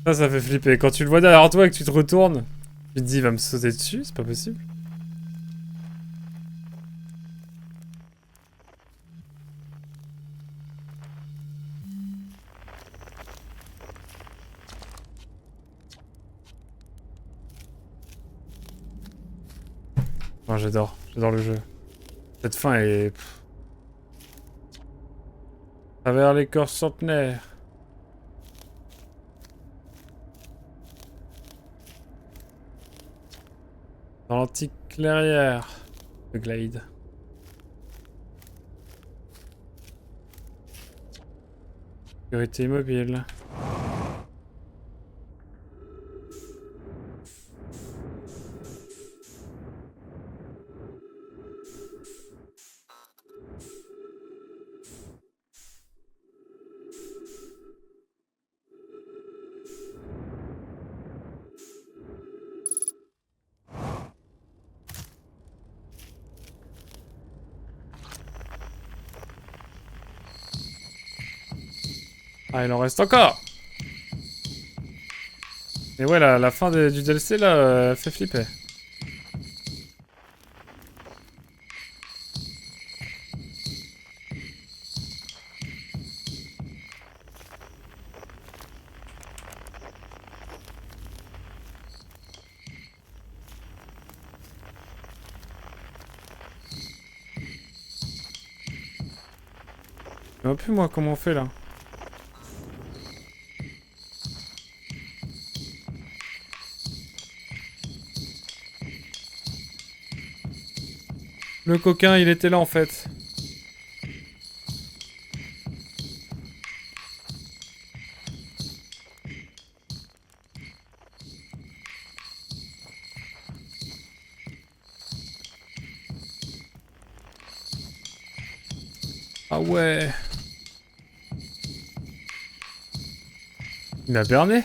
Ça fait flipper. Quand tu le vois derrière toi et que tu te retournes, tu te dis il va me sauter dessus, c'est pas possible. Oh, j'adore le jeu. Cette fin est... Travers l'écorce centenaire. Dans l'antique clairière de Glade. Sécurité immobile. Ah, il en reste encore. Et ouais, la fin du DLC, là, fait flipper. Je sais plus, moi, comment on fait, là. Le coquin, il était là, en fait. Ah ouais. Il m'a berné.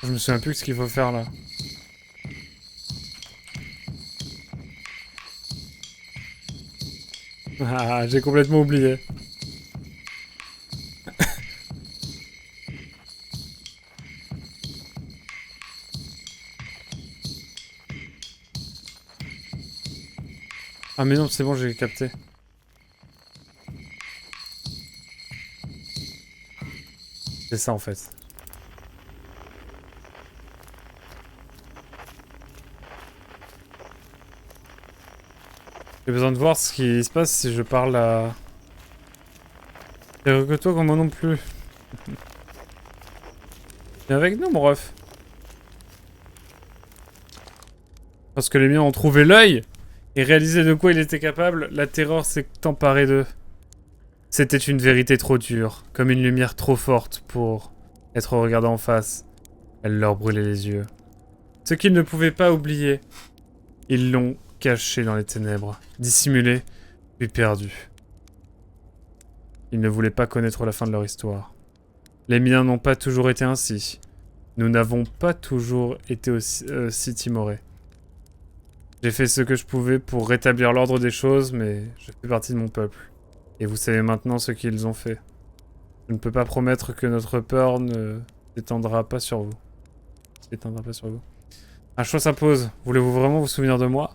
Je me souviens plus de ce qu'il faut faire là. Ah, j'ai complètement oublié. Ah mais non, c'est bon, j'ai capté. C'est ça en fait. J'ai besoin de voir ce qui se passe si je parle à... Et que toi comme moi non plus. Viens avec nous mon ref. Parce que les miens ont trouvé l'œil et réalisé de quoi il était capable, la terreur s'est emparée d'eux. C'était une vérité trop dure, comme une lumière trop forte pour être regardée en face. Elle leur brûlait les yeux. Ce qu'ils ne pouvaient pas oublier, ils l'ont caché dans les ténèbres, dissimulé, puis perdu. Ils ne voulaient pas connaître la fin de leur histoire. Les miens n'ont pas toujours été ainsi. Nous n'avons pas toujours été aussi timorés. J'ai fait ce que je pouvais pour rétablir l'ordre des choses, mais je fais partie de mon peuple. Et vous savez maintenant ce qu'ils ont fait. Je ne peux pas promettre que notre peur ne s'étendra pas sur vous. Un choix s'impose. Voulez-vous vraiment vous souvenir de moi?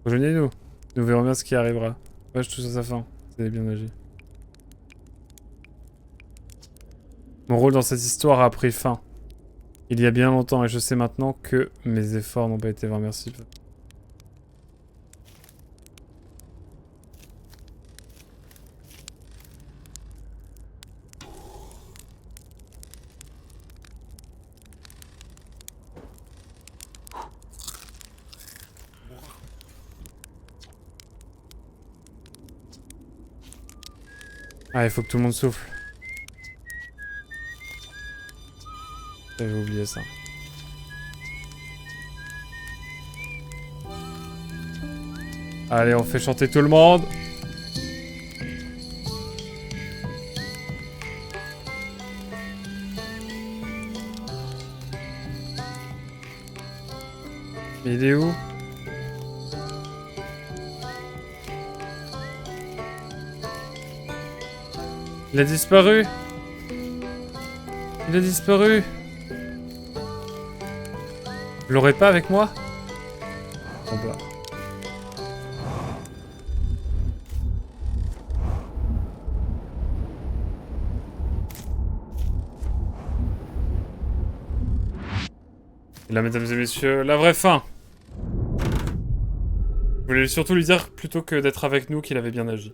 Rejoignez-nous. Nous verrons bien ce qui arrivera. Ouais, je touche à sa fin. Vous avez bien agi. Mon rôle dans cette histoire a pris fin. Il y a bien longtemps et je sais maintenant que mes efforts n'ont pas été vains. Merci. Ah, il faut que tout le monde souffle. J'avais oublié ça. Allez, on fait chanter tout le monde. Mais il est où? Il a disparu. Il a disparu. Je l'aurais pas avec moi? Bon bah. Et là, mesdames et messieurs, la vraie fin. Je voulais surtout lui dire, plutôt que d'être avec nous, qu'il avait bien agi.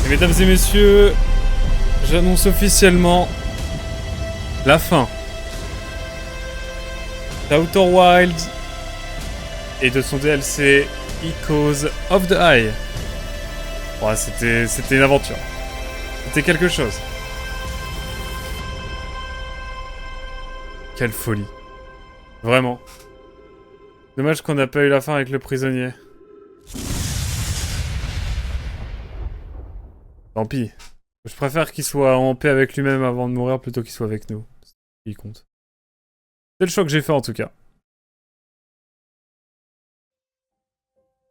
Et mesdames et messieurs, j'annonce officiellement la fin d'Outer Wilds et de son DLC Echoes of the Eye. Ouais, c'était une aventure. C'était quelque chose. Quelle folie. Vraiment. Dommage qu'on n'a pas eu la fin avec le prisonnier. Tant pis. Je préfère qu'il soit en paix avec lui-même avant de mourir plutôt qu'il soit avec nous. C'est ce qui compte. C'est le choix que j'ai fait en tout cas.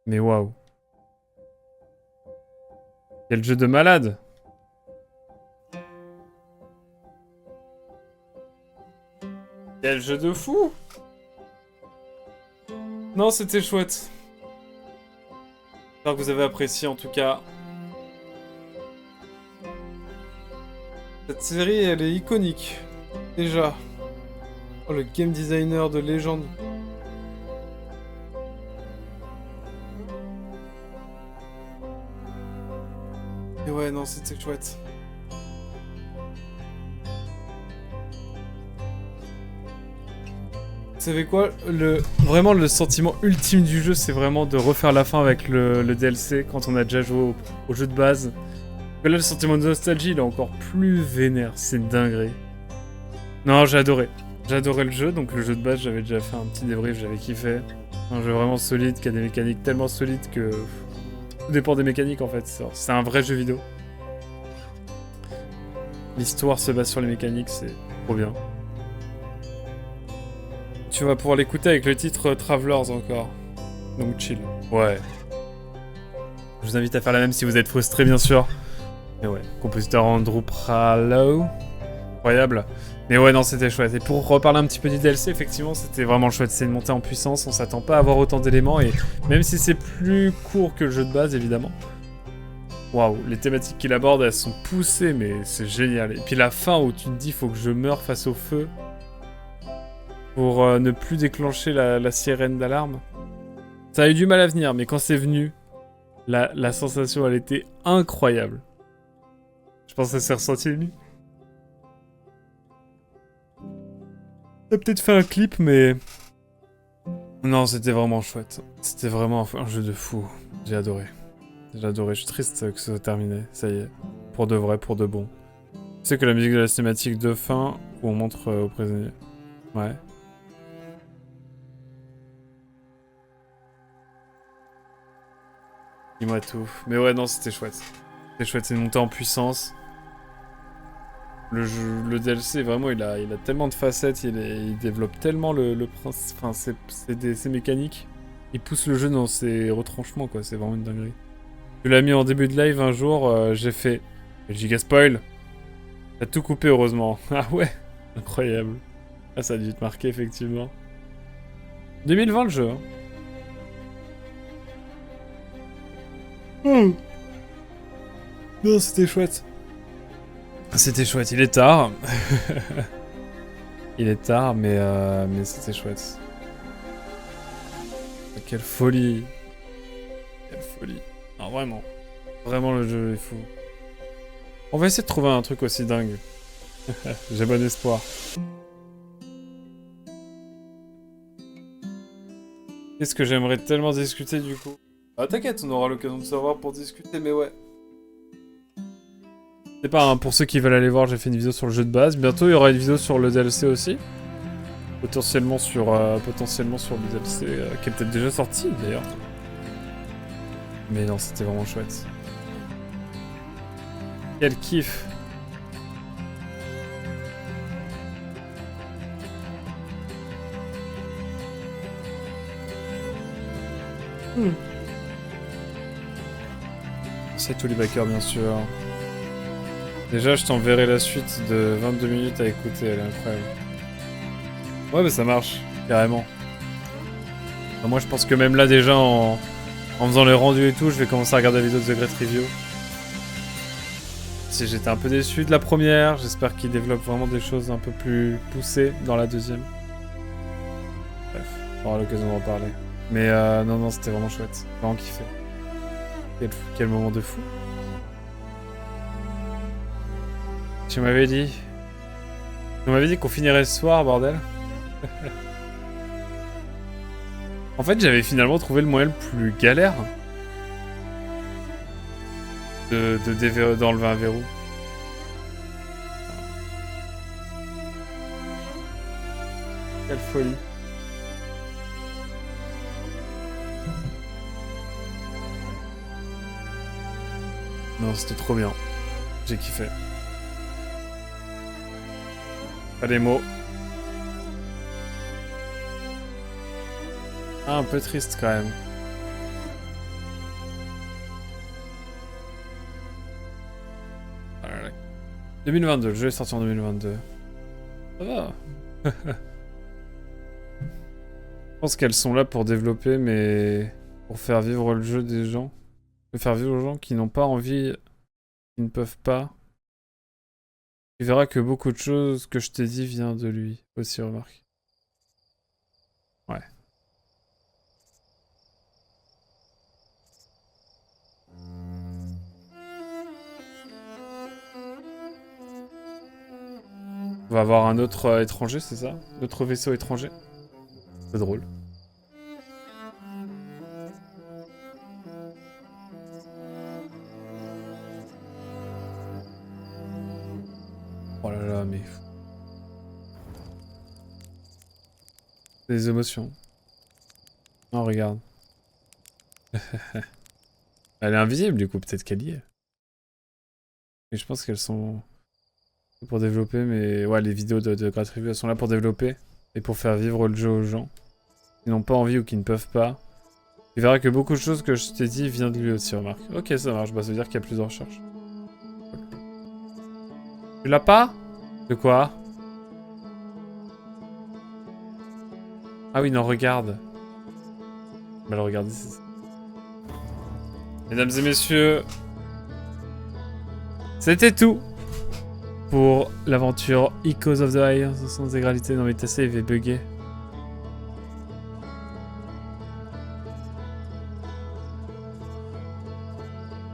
Mais waouh. Quel jeu de malade. Quel jeu de fou. Non, c'était chouette. J'espère que vous avez apprécié en tout cas. Cette série, elle est iconique. Déjà. Oh, le game designer de légende. Et ouais, non, c'était chouette. Vous savez quoi? Vraiment, le sentiment ultime du jeu, c'est vraiment de refaire la fin avec le DLC quand on a déjà joué au jeu de base. Parce que là, le sentiment de nostalgie, il est encore plus vénère. C'est dinguerie. Non, j'ai adoré. J'ai adoré le jeu, donc le jeu de base, j'avais déjà fait un petit débrief, j'avais kiffé. Un jeu vraiment solide, qui a des mécaniques tellement solides que... Tout dépend des mécaniques, en fait. C'est un vrai jeu vidéo. L'histoire se base sur les mécaniques, c'est trop bien. Tu vas pouvoir l'écouter avec le titre Travelers encore. Donc chill. Ouais. Je vous invite à faire la même si vous êtes frustré, bien sûr. Mais ouais, compositeur Andrew Pralo. Incroyable. Mais ouais, non, c'était chouette. Et pour reparler un petit peu du DLC, effectivement, c'était vraiment chouette. C'est une montée en puissance, on s'attend pas à avoir autant d'éléments. Et même si c'est plus court que le jeu de base, évidemment. Waouh, les thématiques qu'il aborde, elles sont poussées, mais c'est génial. Et puis la fin où tu te dis, faut que je meure face au feu pour ne plus déclencher la sirène d'alarme. Ça a eu du mal à venir, mais quand c'est venu, la sensation, elle était incroyable. Je pense que ça s'est ressenti ému. T'as peut-être fait un clip, mais... Non, c'était vraiment chouette. C'était vraiment un jeu de fou. J'ai adoré. J'ai adoré. Je suis triste que ce soit terminé. Ça y est. Pour de vrai, pour de bon. Tu sais que la musique de la cinématique de fin, où on montre aux prisonniers. Ouais. Dis-moi tout. Mais ouais, non, c'était chouette. C'était chouette, c'est une montée en puissance. Le DLC, vraiment, il a tellement de facettes, il développe tellement le principe, enfin, ses mécaniques. Il pousse le jeu dans ses retranchements, quoi, c'est vraiment une dinguerie. Tu l'as mis en début de live un jour, j'ai fait... Giga spoil. T'as tout coupé, heureusement. Ah ouais. Incroyable. Ah, ça a dû te marquer, effectivement. 2020, le jeu, hein. Oh. Non, c'était chouette. C'était chouette, il est tard. Il est tard, mais c'était chouette. Quelle folie. Quelle folie. Non, vraiment. Vraiment, le jeu est fou. On va essayer de trouver un truc aussi dingue. J'ai bon espoir. Qu'est-ce que j'aimerais tellement discuter, du coup? Ah, t'inquiète, on aura l'occasion de savoir pour discuter, mais ouais. C'est pas, hein, pour ceux qui veulent aller voir, j'ai fait une vidéo sur le jeu de base. Bientôt, il y aura une vidéo sur le DLC aussi. Potentiellement sur le DLC, qui est peut-être déjà sorti, d'ailleurs. Mais non, c'était vraiment chouette. Quel kiff. C'est tous les backers, bien sûr. Déjà, je t'enverrai la suite de 22 minutes à écouter, elle est incroyable. Ouais, mais ça marche, carrément. Enfin, moi, je pense que même là, déjà, en faisant les rendus et tout, je vais commencer à regarder la vidéo de The Great Review. Si j'étais un peu déçu de la première, j'espère qu'il développe vraiment des choses un peu plus poussées dans la deuxième. Bref, on aura l'occasion d'en parler. Mais non, non, c'était vraiment chouette. J'ai vraiment kiffé. Quel moment de fou. Tu m'avais dit... On m'avait dit qu'on finirait ce soir, bordel. En fait, j'avais finalement trouvé le moyen le plus galère d'enlever un verrou. Quelle folie. Non, c'était trop bien. J'ai kiffé. Pas les mots. Ah, un peu triste quand même. Voilà. 2022, le jeu est sorti en 2022. Ça va. Je pense qu'elles sont là pour développer, mais pour faire vivre le jeu des gens. Faire vivre aux gens qui n'ont pas envie, qui ne peuvent pas. Tu verras que beaucoup de choses que je t'ai dit vient de lui, aussi, remarque. Ouais. On va avoir un autre étranger, c'est ça? D'autres vaisseaux étrangers? C'est drôle. Oh là là, mais... Des émotions. Oh, regarde. Elle est invisible, du coup, peut-être qu'elle y est. Et je pense qu'elles sont... pour développer, mais... Ouais, les vidéos de Great Review, elles sont là pour développer. et pour faire vivre le jeu aux gens qui n'ont pas envie ou qui ne peuvent pas. Tu verras que beaucoup de choses que je t'ai dit viennent de lui aussi, remarque. Ok, ça marche, bah ça veut dire qu'il y a plus de recherches. Tu l'as pas? De quoi? Ah oui, non, regarde. Bah le regarder, c'est ça. Mesdames et messieurs, c'était tout pour l'aventure Echoes of the Eye sans égalité. Non mais ta save est buggé.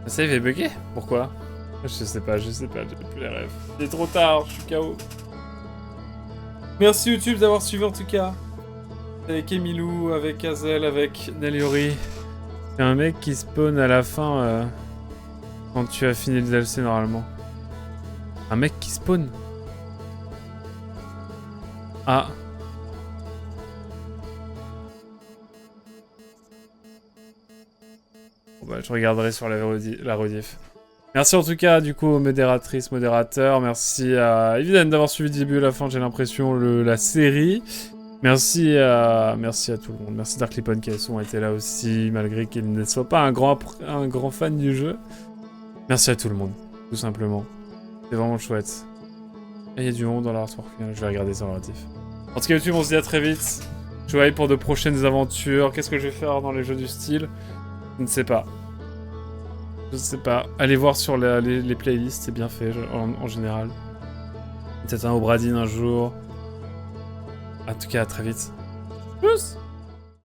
Ta save est buggé? Pourquoi? Je sais pas, j'ai plus les rêves. Il est trop tard, je suis KO. Merci YouTube d'avoir suivi en tout cas. Avec Emilou, avec Hazel, avec Neliori. Il y a un mec qui spawn à la fin quand tu as fini le DLC normalement. Un mec qui spawn. Ah. Bon bah je regarderai sur la rediff. Merci en tout cas du coup aux modératrices, modérateurs. Merci à Eviden d'avoir suivi du début à la fin, j'ai l'impression, la série. Merci à tout le monde. Merci Darklipon qui ont été là aussi, malgré qu'il ne soit pas un grand fan du jeu. Merci à tout le monde, tout simplement. C'est vraiment chouette. Et il y a du monde dans l'artwork, je vais regarder sur l'artif. En tout cas YouTube, on se dit à très vite. Je vais pour de prochaines aventures. Qu'est-ce que je vais faire dans les jeux du style? Je ne sais pas. Je ne sais pas. Allez voir sur les playlists, c'est bien fait en général. Peut-être un Obradine un jour. En tout cas, à très vite. Tchuss!